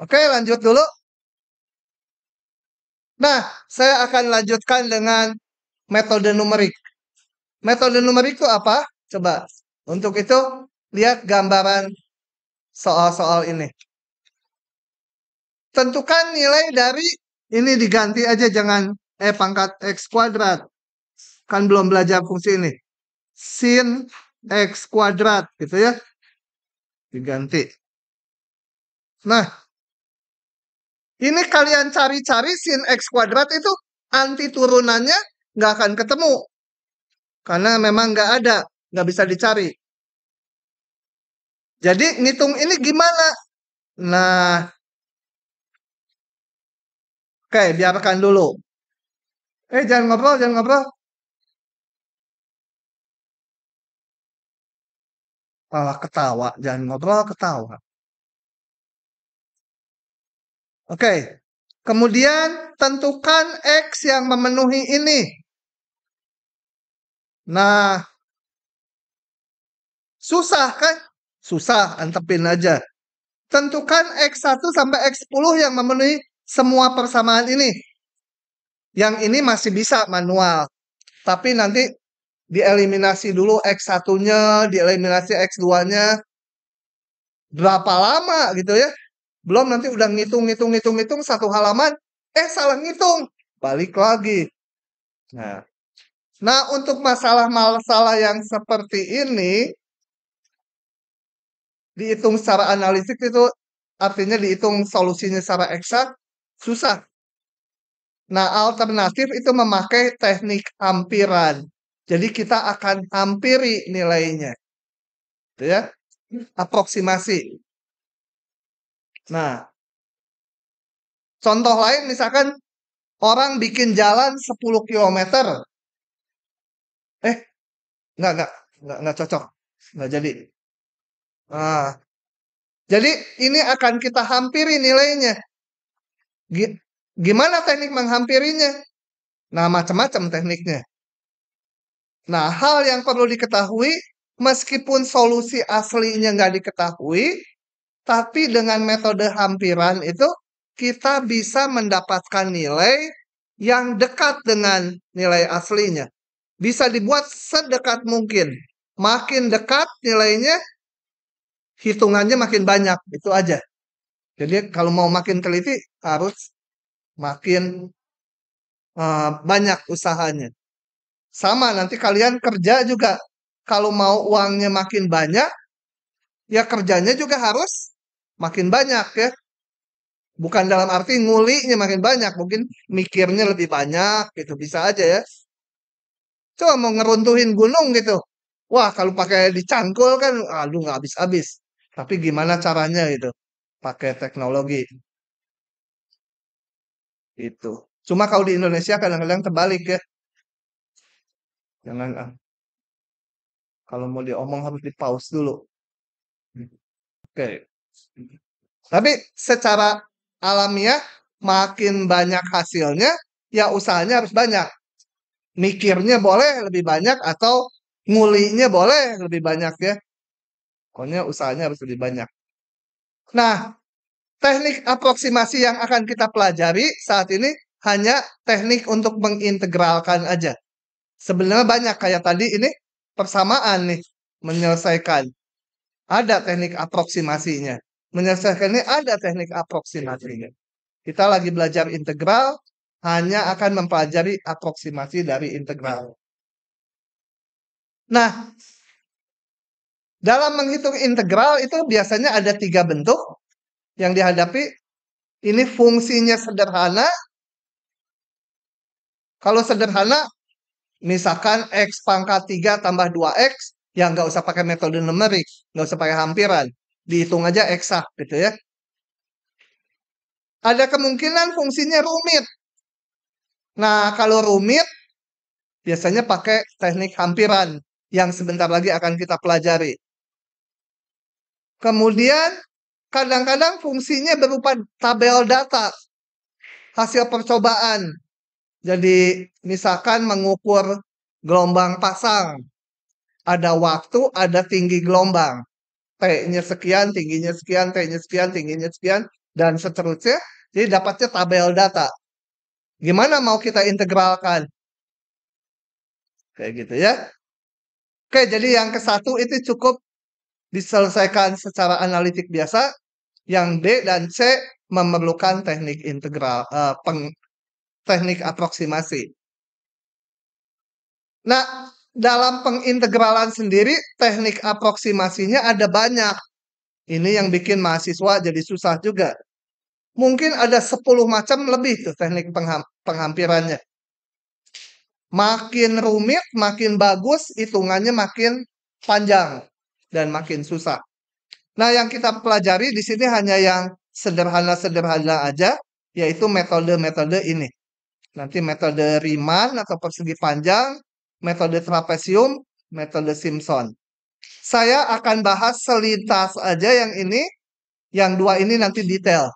Oke, lanjut dulu. Nah, saya akan lanjutkan dengan metode numerik. Metode numerik itu apa? Coba. Untuk itu, lihat gambaran soal-soal ini. Tentukan nilai dari ini, diganti aja, jangan pangkat X kuadrat. Kan belum belajar fungsi ini. Sin X kuadrat gitu ya. Diganti. Nah, ini kalian cari-cari sin X kuadrat itu anti turunannya nggak akan ketemu. Karena memang nggak ada. Nggak bisa dicari. Jadi ngitung ini gimana? Nah, oke, biarkan dulu. Jangan ngobrol, jangan ngobrol. Malah ketawa, jangan ngobrol, ketawa. Oke, kemudian tentukan X yang memenuhi ini. Nah, susah kan? Susah, antepin aja. Tentukan X1 sampai X10 yang memenuhi semua persamaan ini. Yang ini masih bisa manual. Tapi nanti dieliminasi dulu X1-nya, dieliminasi X2-nya. Berapa lama gitu ya? Belum nanti udah ngitung satu halaman. Salah ngitung. Balik lagi. Nah, untuk masalah-masalah yang seperti ini, dihitung secara analitik itu artinya dihitung solusinya secara eksak, susah. Nah, alternatif itu memakai teknik hampiran. Jadi kita akan hampiri nilainya. Gitu ya. Aproksimasi. Nah, contoh lain misalkan orang bikin jalan 10 km. Enggak cocok. Enggak jadi. Nah, jadi ini akan kita hampiri nilainya. Gimana teknik menghampirinya? Nah, macam-macam tekniknya. Nah, hal yang perlu diketahui, meskipun solusi aslinya nggak diketahui, tapi dengan metode hampiran itu, kita bisa mendapatkan nilai yang dekat dengan nilai aslinya. Bisa dibuat sedekat mungkin. Makin dekat nilainya, hitungannya makin banyak. Itu aja. Jadi kalau mau makin teliti, harus makin banyak usahanya. Sama, nanti kalian kerja juga. Kalau mau uangnya makin banyak, ya kerjanya juga harus makin banyak ya. Bukan dalam arti ngulinya makin banyak, mungkin mikirnya lebih banyak gitu, bisa aja ya. Coba mau ngeruntuhin gunung gitu. Wah, kalau pakai dicangkul kan, aduh nggak habis-habis. Tapi gimana caranya gitu? Pakai teknologi. Itu. Cuma kalau di Indonesia kadang-kadang terbalik ya. Jangan, kalau mau diomong harus di pause dulu. Oke. Tapi secara alamiah makin banyak hasilnya, ya usahanya harus banyak. Mikirnya boleh lebih banyak atau ngulinya boleh lebih banyak ya. Pokoknya usahanya harus lebih banyak. Nah, teknik aproksimasi yang akan kita pelajari saat ini hanya teknik untuk mengintegralkan aja. Sebenarnya banyak kayak tadi ini persamaan nih menyelesaikan. Ada teknik aproksimasinya. Menyelesaikan ini ada teknik aproksimasinya. Kita lagi belajar integral, hanya akan mempelajari aproksimasi dari integral. Nah, dalam menghitung integral itu biasanya ada 3 bentuk yang dihadapi. Ini fungsinya sederhana. Kalau sederhana, misalkan X pangkat 3 tambah 2X, ya nggak usah pakai metode numerik, nggak usah pakai hampiran. dihitung aja eksak gitu ya. Ada kemungkinan fungsinya rumit. Nah, kalau rumit biasanya pakai teknik hampiran yang sebentar lagi akan kita pelajari. Kemudian kadang-kadang fungsinya berupa tabel data hasil percobaan. Jadi misalkan mengukur gelombang pasang. Ada waktu, ada tinggi gelombang. T-nya sekian, tingginya sekian, T-nya sekian, tingginya sekian, dan seterusnya. Jadi dapatnya tabel data. Gimana mau kita integralkan? Kayak gitu ya. Oke, jadi yang ke-1 itu cukup diselesaikan secara analitik biasa. Yang B dan C memerlukan teknik integral, teknik aproksimasi. Nah, dalam pengintegralan sendiri, teknik aproksimasinya ada banyak. Ini yang bikin mahasiswa jadi susah juga. Mungkin ada 10 macam lebih tuh teknik penghampirannya. Makin rumit, makin bagus, hitungannya makin panjang dan makin susah. Nah, yang kita pelajari di sini hanya yang sederhana-sederhana aja, yaitu metode-metode ini. Nanti metode Riemann atau persegi panjang, metode trapesium, metode Simpson. Saya akan bahas selintas aja yang ini, yang dua ini nanti detail.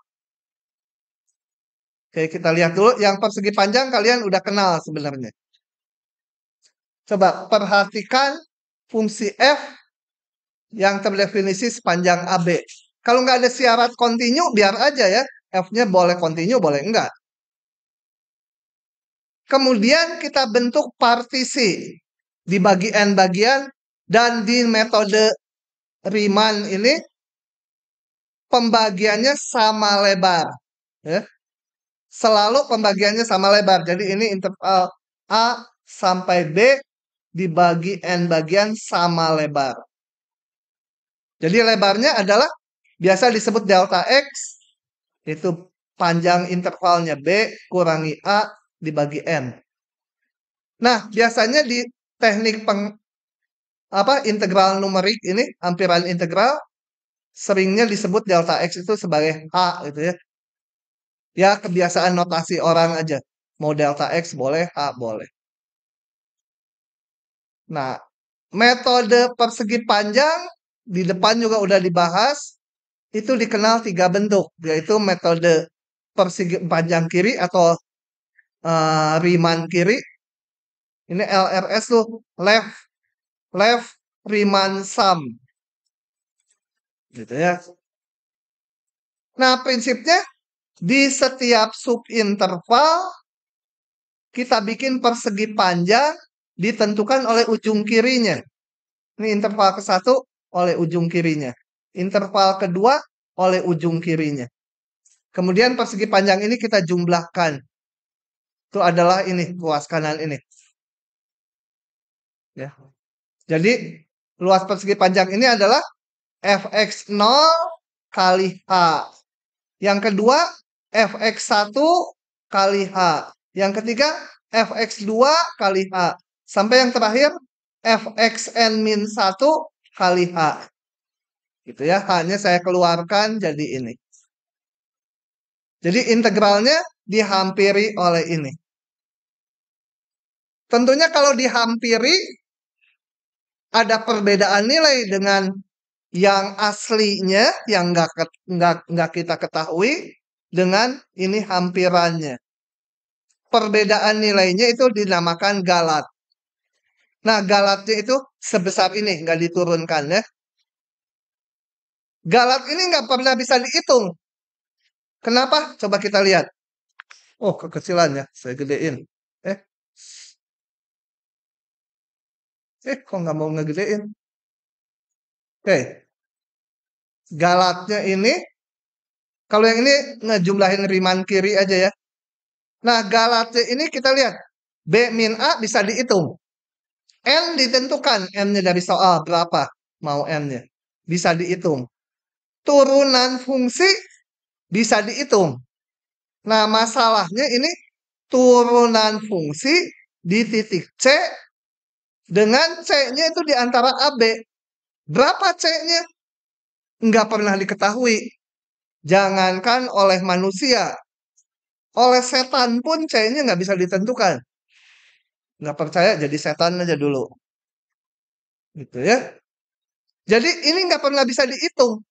Oke, kita lihat dulu. Yang persegi panjang kalian udah kenal sebenarnya. Coba perhatikan fungsi F yang terdefinisi sepanjang AB. Kalau nggak ada syarat kontinu, biar aja ya. F-nya boleh kontinu, boleh enggak. Kemudian kita bentuk partisi. Dibagi N bagian. Dan di metode Riemann ini, pembagiannya sama lebar. Ya. Selalu pembagiannya sama lebar. Jadi ini interval A sampai B dibagi N bagian sama lebar. Jadi lebarnya adalah biasa disebut delta X. Itu panjang intervalnya B kurangi A dibagi N. Nah, biasanya di teknik integral numerik ini, hampiran integral, seringnya disebut delta X itu sebagai H gitu ya. Ya, kebiasaan notasi orang aja. Mau delta X boleh, H boleh. Nah, metode persegi panjang di depan juga udah dibahas. Itu dikenal 3 bentuk, yaitu metode persegi panjang kiri atau Riemann kiri. Ini LRS tuh, left Riemann sum. Gitu ya. Nah, prinsipnya di setiap subinterval kita bikin persegi panjang ditentukan oleh ujung kirinya. Ini interval ke-1 oleh ujung kirinya. Interval kedua oleh ujung kirinya. Kemudian persegi panjang ini kita jumlahkan. Itu adalah ini, luas kanan ini. Ya. Jadi, luas persegi panjang ini adalah fx0 kali h. Yang kedua, fx1 kali h. Yang ketiga, fx2 kali h. Sampai yang terakhir, fxn-1 kali h. Gitu ya, h-nya saya keluarkan jadi ini. Jadi integralnya dihampiri oleh ini. Tentunya kalau dihampiri, ada perbedaan nilai dengan yang aslinya, yang nggak kita ketahui, dengan ini hampirannya. Perbedaan nilainya itu dinamakan galat. Nah, galatnya itu sebesar ini, nggak diturunkan ya. Galat ini nggak pernah bisa dihitung. Kenapa? Coba kita lihat. Oh, kekecilannya. Saya gedein. Kok nggak mau ngegedein? Oke. Galatnya ini, kalau yang ini ngejumlahin Riemann kiri aja ya. Nah, galatnya ini kita lihat. B min A bisa dihitung. N ditentukan. N-nya dari soal berapa mau N-nya. Bisa dihitung. Turunan fungsi bisa dihitung. Nah, masalahnya ini turunan fungsi di titik C dengan C-nya itu di antara AB. Berapa C-nya? nggak pernah diketahui. Jangankan oleh manusia, oleh setan pun C-nya nggak bisa ditentukan. Nggak percaya jadi setan aja dulu. Gitu ya. Jadi ini nggak pernah bisa dihitung.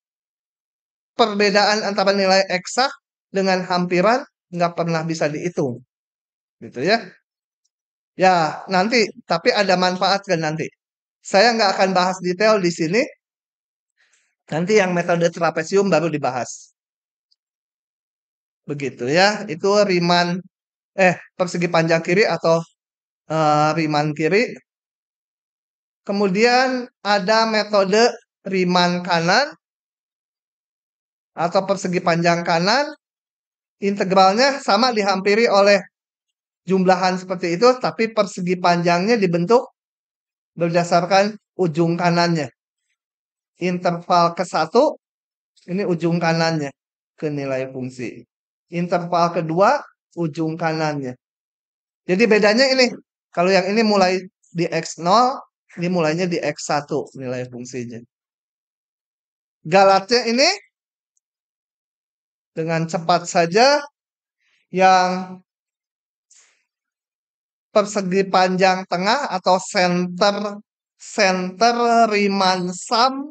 Perbedaan antara nilai eksak dengan hampiran nggak pernah bisa dihitung. Gitu ya. Ya, nanti, tapi ada manfaat kan nanti. Saya nggak akan bahas detail di sini. Nanti yang metode trapesium baru dibahas. Begitu ya. Itu persegi panjang kiri atau Riemann kiri. Kemudian ada metode Riemann kanan atau persegi panjang kanan. Integralnya sama dihampiri oleh jumlahan seperti itu, tapi persegi panjangnya dibentuk berdasarkan ujung kanannya. Interval ke-1, ini ujung kanannya ke nilai fungsi. Interval kedua, ujung kanannya. Jadi bedanya ini, kalau yang ini mulai di X0, ini mulainya di X1 nilai fungsinya. Galatnya ini dengan cepat saja yang persegi panjang tengah atau center Riemann sum,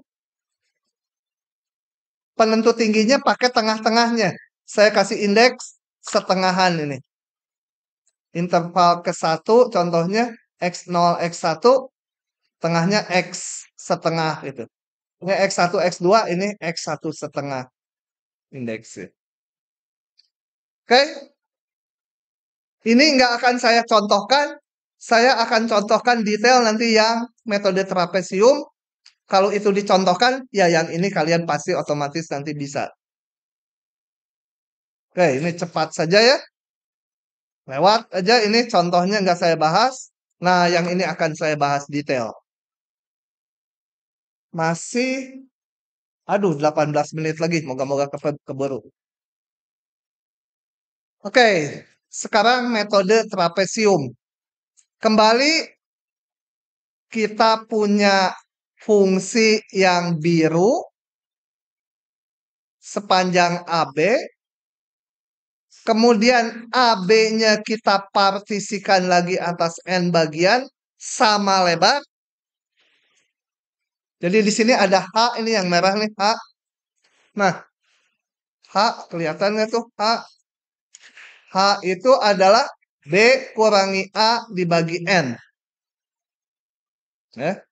penentu tingginya pakai tengah-tengahnya. Saya kasih indeks setengahan ini. Interval ke-1 contohnya X0, X1, tengahnya X setengah gitu. Ini X1, X2, ini X1 setengah indeksnya. Oke. Ini nggak akan saya contohkan. Saya akan contohkan detail nanti yang metode trapesium. Kalau itu dicontohkan, ya yang ini kalian pasti otomatis nanti bisa. Oke, ini cepat saja ya. Lewat aja ini contohnya nggak saya bahas. Nah, yang ini akan saya bahas detail. Masih, 18 menit lagi. Moga-moga keburu. Oke, sekarang metode trapesium. Kembali kita punya fungsi yang biru sepanjang AB. Kemudian AB-nya kita partisikan lagi atas N bagian sama lebar. Jadi di sini ada H, ini yang merah nih, H. Nah, H kelihatan nggak tuh? H itu adalah B kurangi A dibagi N. Ya.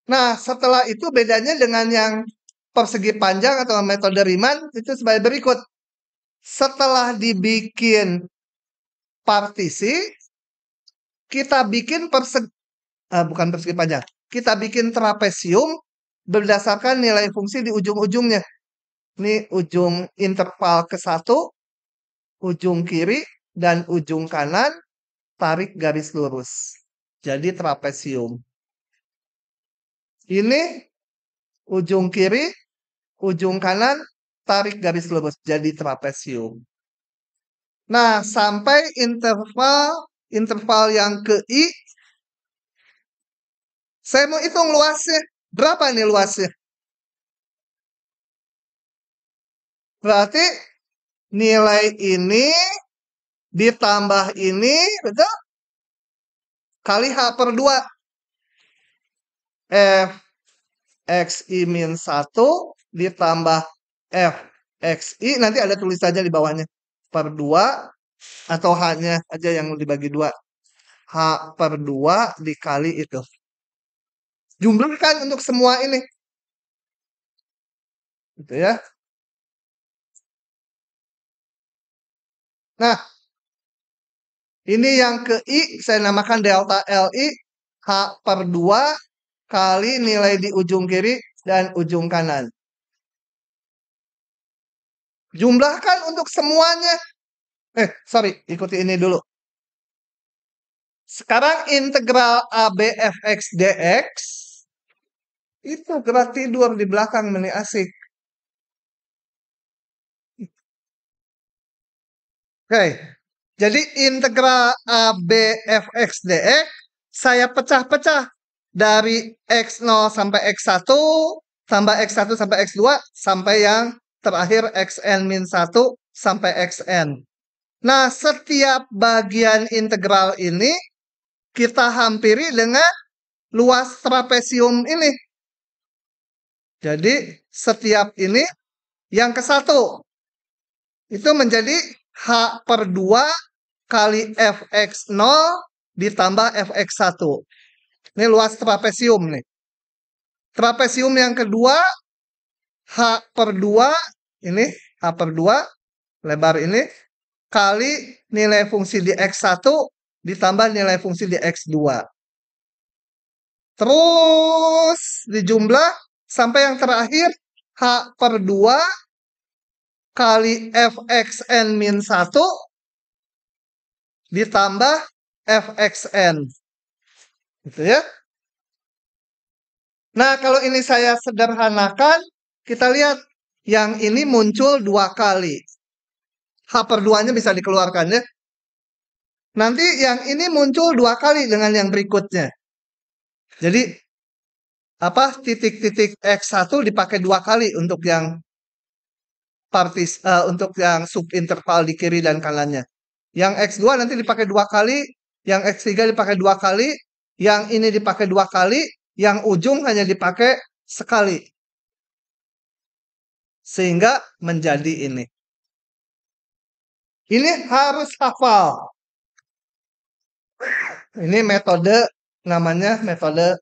Nah, setelah itu bedanya dengan yang persegi panjang atau metode Riemann itu sebagai berikut. Setelah dibikin partisi, kita bikin bukan persegi panjang. Kita bikin trapesium berdasarkan nilai fungsi di ujung-ujungnya. Ini ujung interval ke-1, ujung kiri, dan ujung kanan, tarik garis lurus. Jadi trapesium. Ini ujung kiri, ujung kanan, tarik garis lurus. Jadi trapesium. Nah, sampai interval yang ke I, saya mau hitung luasnya. Berapa nih luasnya? Berarti nilai ini ditambah ini, betul? Kali H/2. F XI min 1 ditambah F XI, nanti ada tulisannya di bawahnya. Per 2, atau H-nya aja yang dibagi 2. H/2 dikali itu. Jumlahkan untuk semua ini. Gitu ya. Nah, ini yang ke I, saya namakan delta LI, H/2 kali nilai di ujung kiri dan ujung kanan. Jumlahkan untuk semuanya. Sorry, ikuti ini dulu. Sekarang integral AB fx dx, itu gerak tidur di belakang meni asik. Oke, jadi integral AB fx dx saya pecah-pecah dari X0 sampai X1 tambah X1 sampai X2 sampai yang terakhir Xn min 1 sampai Xn. Nah, setiap bagian integral ini kita hampiri dengan luas trapesium ini. Jadi, setiap ini yang ke 1 itu menjadi H per 2 kali Fx0 ditambah Fx1. Ini luas trapesium nih. Trapesium yang kedua, H per 2, ini H per 2, lebar ini, kali nilai fungsi di X1 ditambah nilai fungsi di X2. Terus dijumlah sampai yang terakhir, H per 2 kali Fxn min 1 ditambah Fxn. Gitu ya. Nah, kalau ini saya sederhanakan, kita lihat yang ini muncul 2 kali. H per 2-nya bisa dikeluarkan ya. Nanti yang ini muncul 2 kali dengan yang berikutnya. Jadi, titik-titik X1 dipakai 2 kali untuk yang untuk yang subinterval di kiri dan kanannya. Yang X2 nanti dipakai 2 kali, yang X3 dipakai 2 kali, yang ini dipakai 2 kali, yang ujung hanya dipakai sekali. Sehingga menjadi ini. Ini harus hafal. Ini metode namanya metode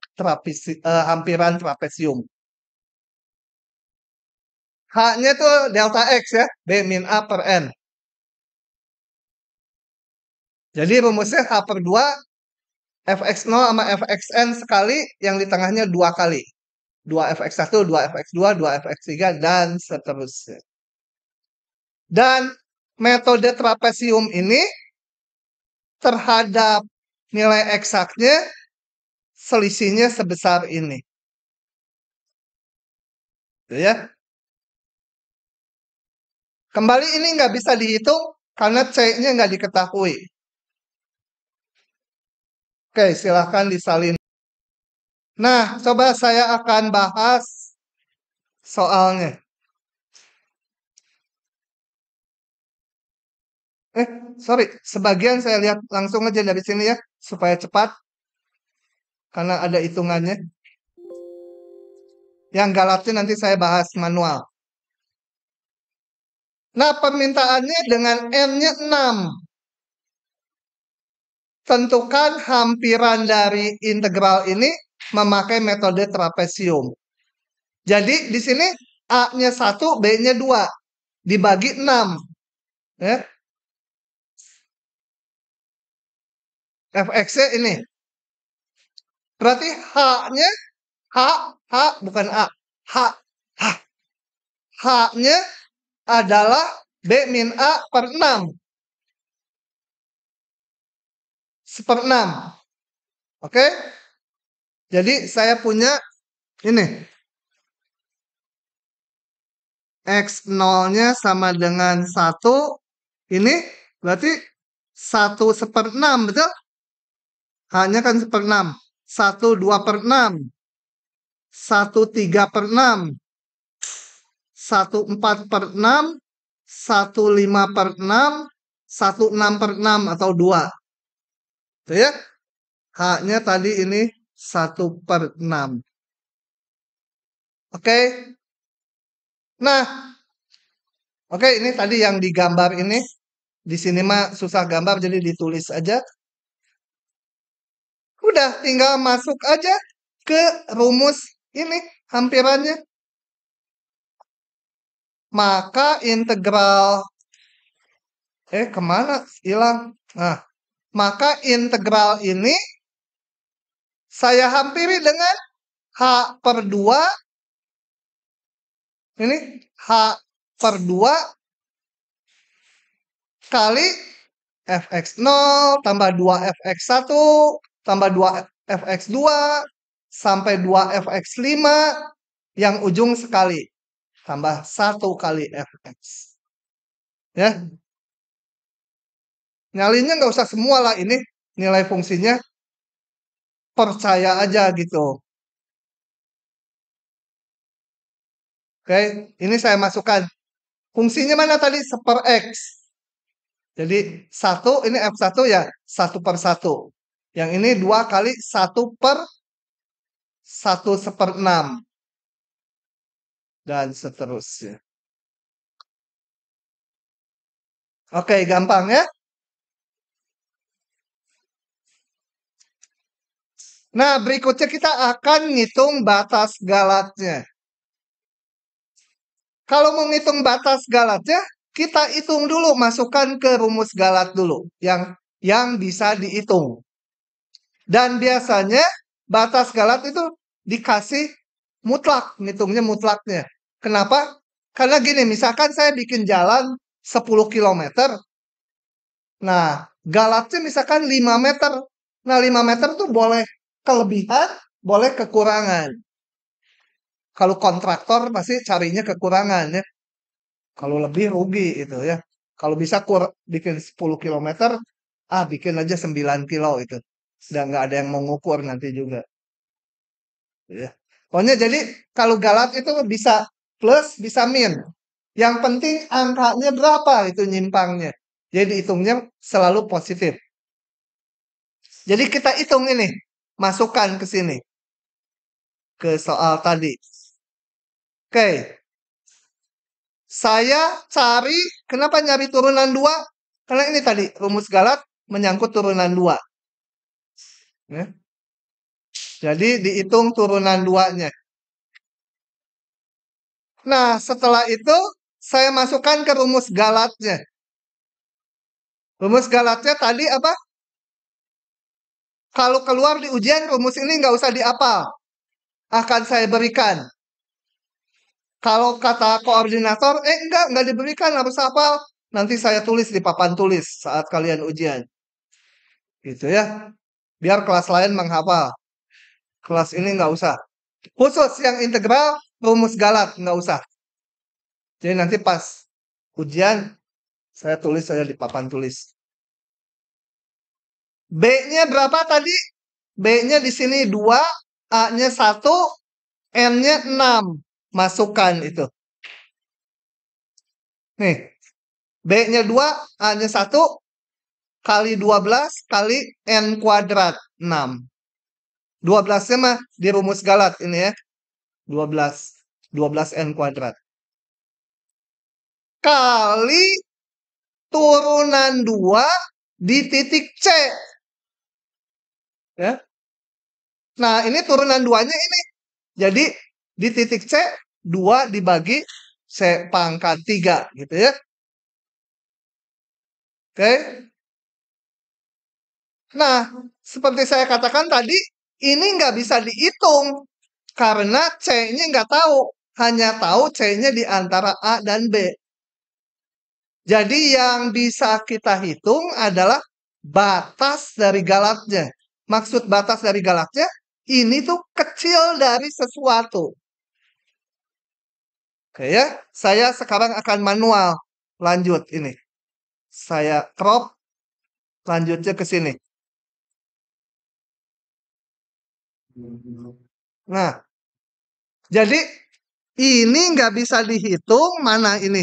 hampiran trapesium. H-nya tuh delta X ya, B min A per N. Jadi rumusnya H per 2, Fx0 sama Fxn sekali, yang di tengahnya 2 kali. 2 Fx1, 2 Fx2, 2 Fx3, dan seterusnya. Dan metode trapesium ini terhadap nilai eksaknya selisihnya sebesar ini. Ya. Kembali ini nggak bisa dihitung karena C-nya nggak diketahui. Oke, silahkan disalin. Nah, coba saya akan bahas soalnya. Sorry, sebagian saya lihat langsung aja dari sini ya, supaya cepat. Karena ada hitungannya. Yang galatnya nanti saya bahas manual. Nah, permintaannya dengan N-nya 6. Tentukan hampiran dari integral ini memakai metode trapesium. Jadi di sini A-nya 1, B-nya 2. Dibagi 6. Ya. Fx-nya ini. Berarti H-nya, H bukan A. H-nya adalah B min A per 6. 1/6. Oke? Jadi saya punya ini. X0-nya sama dengan 1. Ini berarti 1/6, betul? H-nya kan 1/6. 1/2/6. 1/3/6. 1/4/6. 1/5/6. 1/6/6 atau 2. Itu ya. H-nya tadi ini 1/6. Oke. Nah, oke, ini tadi yang digambar ini. Di sini mah susah gambar, jadi ditulis aja. Udah, tinggal masuk aja ke rumus ini, hampirannya. Maka integral, kemana? Hilang. Nah, maka integral ini saya hampiri dengan H per 2. Ini H per 2 kali Fx0 tambah 2 Fx1 tambah 2 Fx2 sampai 2 Fx5 yang ujung sekali tambah 1 kali Fx. Ya. Nyalinnya nggak usah semua lah ini nilai fungsinya. Percaya aja gitu. Oke, ini saya masukkan. Fungsinya mana tadi? 1/X. Jadi 1 ini F1 ya 1/1. Yang ini 2 kali 1/1/6. Dan seterusnya. Oke, gampang ya. Nah, berikutnya kita akan ngitung batas galatnya. Kalau mau ngitung batas galatnya, kita hitung dulu, masukkan ke rumus galat dulu yang bisa dihitung. Dan biasanya batas galat itu dikasih mutlak, ngitungnya mutlaknya. Kenapa? Karena gini, misalkan saya bikin jalan 10 km. Nah, galatnya misalkan 5 meter. Nah, 5 meter tuh boleh kelebihan, boleh kekurangan. Kalau kontraktor pasti carinya kekurangan ya. Kalau lebih rugi itu ya. Kalau bisa bikin 10 km, bikin aja 9 kilo itu. Sudah nggak ada yang mau ngukur nanti juga. Ya. Pokoknya jadi kalau galat itu bisa plus, bisa min. Yang penting angkanya berapa itu nyimpangnya. Jadi hitungnya selalu positif. Jadi kita hitung ini. Masukkan ke sini. Ke soal tadi. Oke. Saya cari, kenapa nyari turunan 2? Karena ini tadi, rumus galat menyangkut turunan 2. Ya. Jadi dihitung turunan 2-nya. Nah, setelah itu saya masukkan ke rumus galatnya. Rumus galatnya tadi apa? Kalau keluar di ujian, rumus ini nggak usah dihafal. Akan saya berikan. Kalau kata koordinator, nggak diberikan, harus hafal. Nanti saya tulis di papan tulis saat kalian ujian. Gitu ya. Biar kelas lain menghafal. Kelas ini nggak usah. Khusus yang integral, rumus galat, nggak usah. Jadi nanti pas ujian, saya tulis saja di papan tulis. B-nya berapa tadi? B-nya di sini 2, A-nya 1, N-nya 6. Masukkan itu. Nih, B-nya 2, A-nya 1, kali 12, kali N kuadrat, 6. 12-nya mah di rumus galat ini ya. 12 N kuadrat. Kali turunan 2 di titik C. Ya. Nah, ini turunan 2-nya ini. Jadi, di titik C, 2 dibagi C pangkat 3. Gitu ya. Oke. Nah, seperti saya katakan tadi, ini nggak bisa dihitung. Karena C-nya nggak tahu. Hanya tahu C-nya di antara A dan B. Jadi yang bisa kita hitung adalah batas dari galatnya. Maksud batas dari galatnya, ini tuh kecil dari sesuatu. Oke ya, saya sekarang akan manual. Lanjut ini. Saya crop, lanjutnya ke sini. Nah, jadi ini nggak bisa dihitung, mana ini?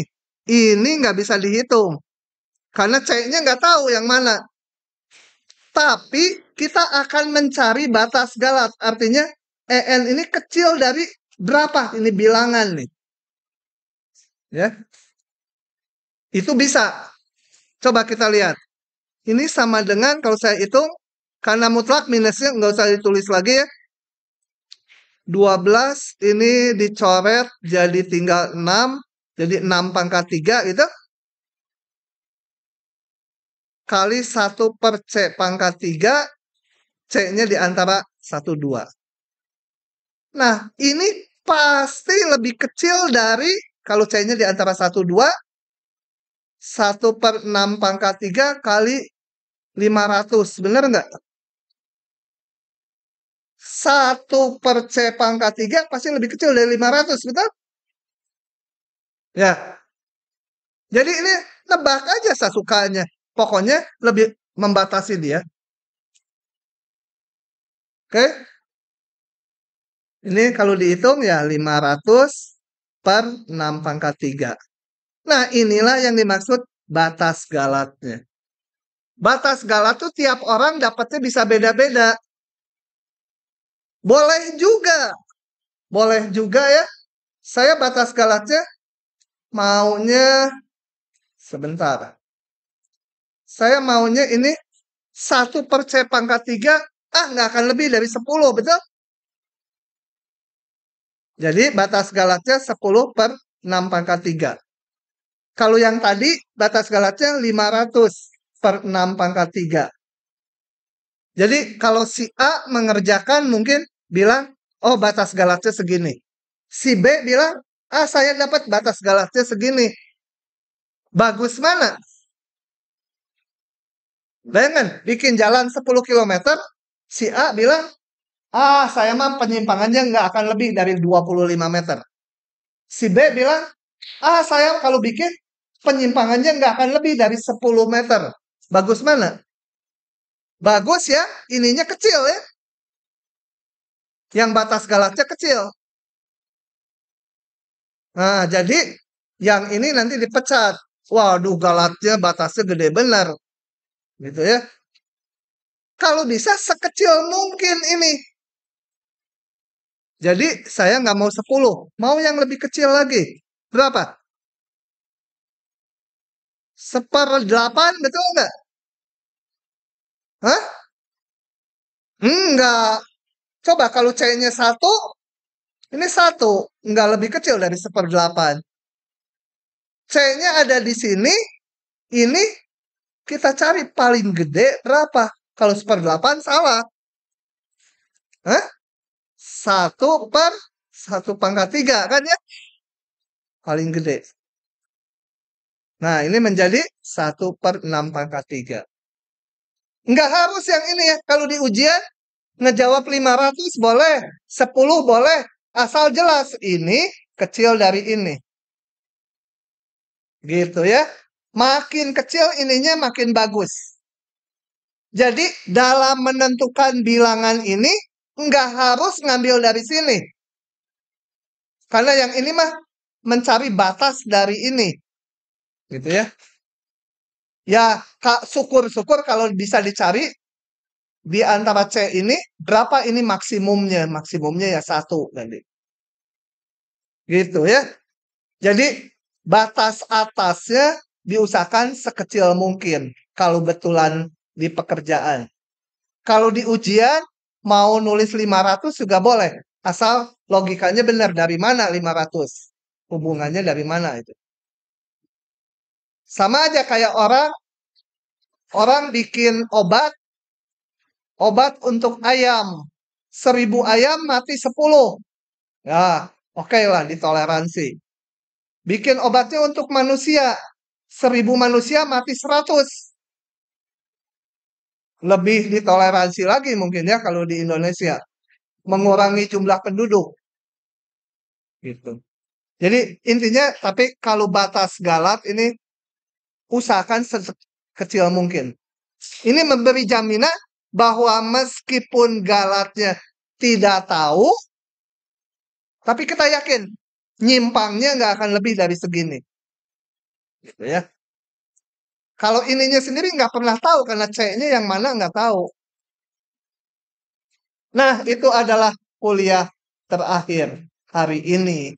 Ini nggak bisa dihitung. Karena C-nya nggak tahu yang mana. Tapi kita akan mencari batas galat. Artinya EN ini kecil dari berapa? Ini bilangan nih. Ya. Itu bisa. Coba kita lihat. Ini sama dengan kalau saya hitung, karena mutlak minusnya nggak usah ditulis lagi ya. 12 ini dicoret jadi tinggal 6. Jadi 6 pangkat 3 gitu. Kali 1/C pangkat 3. C-nya di antara 1, 2. Nah, ini pasti lebih kecil dari, kalau C-nya di antara 1, 2. 1/6 pangkat 3 kali 500. Benar nggak? 1/C pangkat 3 pasti lebih kecil dari 500, betul? Ya. Jadi ini nebak aja sesukanya. Pokoknya lebih membatasi dia. Oke. Ini kalau dihitung ya 500 per 6 pangkat 3. Nah, inilah yang dimaksud batas galatnya. Batas galat tuh tiap orang dapatnya bisa beda-beda. Boleh juga ya. Saya batas galatnya maunya sebentar. Saya maunya ini 1 per C pangkat 3, nggak akan lebih dari 10, betul? Jadi batas galatnya 10 per 6 pangkat 3. Kalau yang tadi batas galatnya 500 per 6 pangkat 3. Jadi kalau si A mengerjakan mungkin bilang, oh batas galatnya segini. Si B bilang, saya dapat batas galatnya segini. Bagus mana? Bayangkan, bikin jalan 10 km, si A bilang, saya mah penyimpangannya nggak akan lebih dari 25 meter. Si B bilang, saya kalau bikin penyimpangannya nggak akan lebih dari 10 meter. Bagus mana? Bagus ya, ininya kecil ya. Yang batas galatnya kecil. Nah, jadi yang ini nanti dipecat. Waduh, galatnya batasnya gede benar. Gitu ya. Kalau bisa sekecil mungkin ini. Jadi saya nggak mau 10. Mau yang lebih kecil lagi. Berapa? 1/8, betul nggak? Hah? Enggak. Coba kalau C-nya 1, ini 1. Enggak lebih kecil dari 1/8. C-nya ada di sini. Ini kita cari paling gede berapa? Kalau 1/8 salah. Hah? 1 per 1 pangkat 3 kan ya? Paling gede. Nah, ini menjadi 1 per 6 pangkat 3. Enggak harus yang ini ya. Kalau di ujian, ngejawab 500 boleh. 10 boleh. Asal jelas ini kecil dari ini. Gitu ya. Makin kecil ininya makin bagus. Jadi dalam menentukan bilangan ini, enggak harus ngambil dari sini. Karena yang ini mah mencari batas dari ini. Gitu ya. Ya, syukur-syukur kalau bisa dicari di antara C ini, berapa ini maksimumnya? Maksimumnya ya 1 tadi. Gitu ya. Jadi, batas atasnya diusahakan sekecil mungkin. Kalau betulan di pekerjaan. Kalau di ujian, mau nulis 500 juga boleh. Asal logikanya benar. Dari mana 500? Hubungannya dari mana itu? Sama aja kayak orang bikin obat untuk ayam. 1000 ayam mati 10. Ya, oke lah ditoleransi. Bikin obatnya untuk manusia. 1000 manusia mati 100. Lebih ditoleransi lagi mungkin ya kalau di Indonesia. Mengurangi jumlah penduduk. Gitu. Jadi intinya, tapi kalau batas galat ini usahakan sekecil mungkin. Ini memberi jaminan bahwa meskipun galatnya tidak tahu, tapi kita yakin nyimpangnya nggak akan lebih dari segini. Gitu ya. Kalau ininya sendiri nggak pernah tahu karena C-nya yang mana nggak tahu. Nah, itu adalah kuliah terakhir hari ini.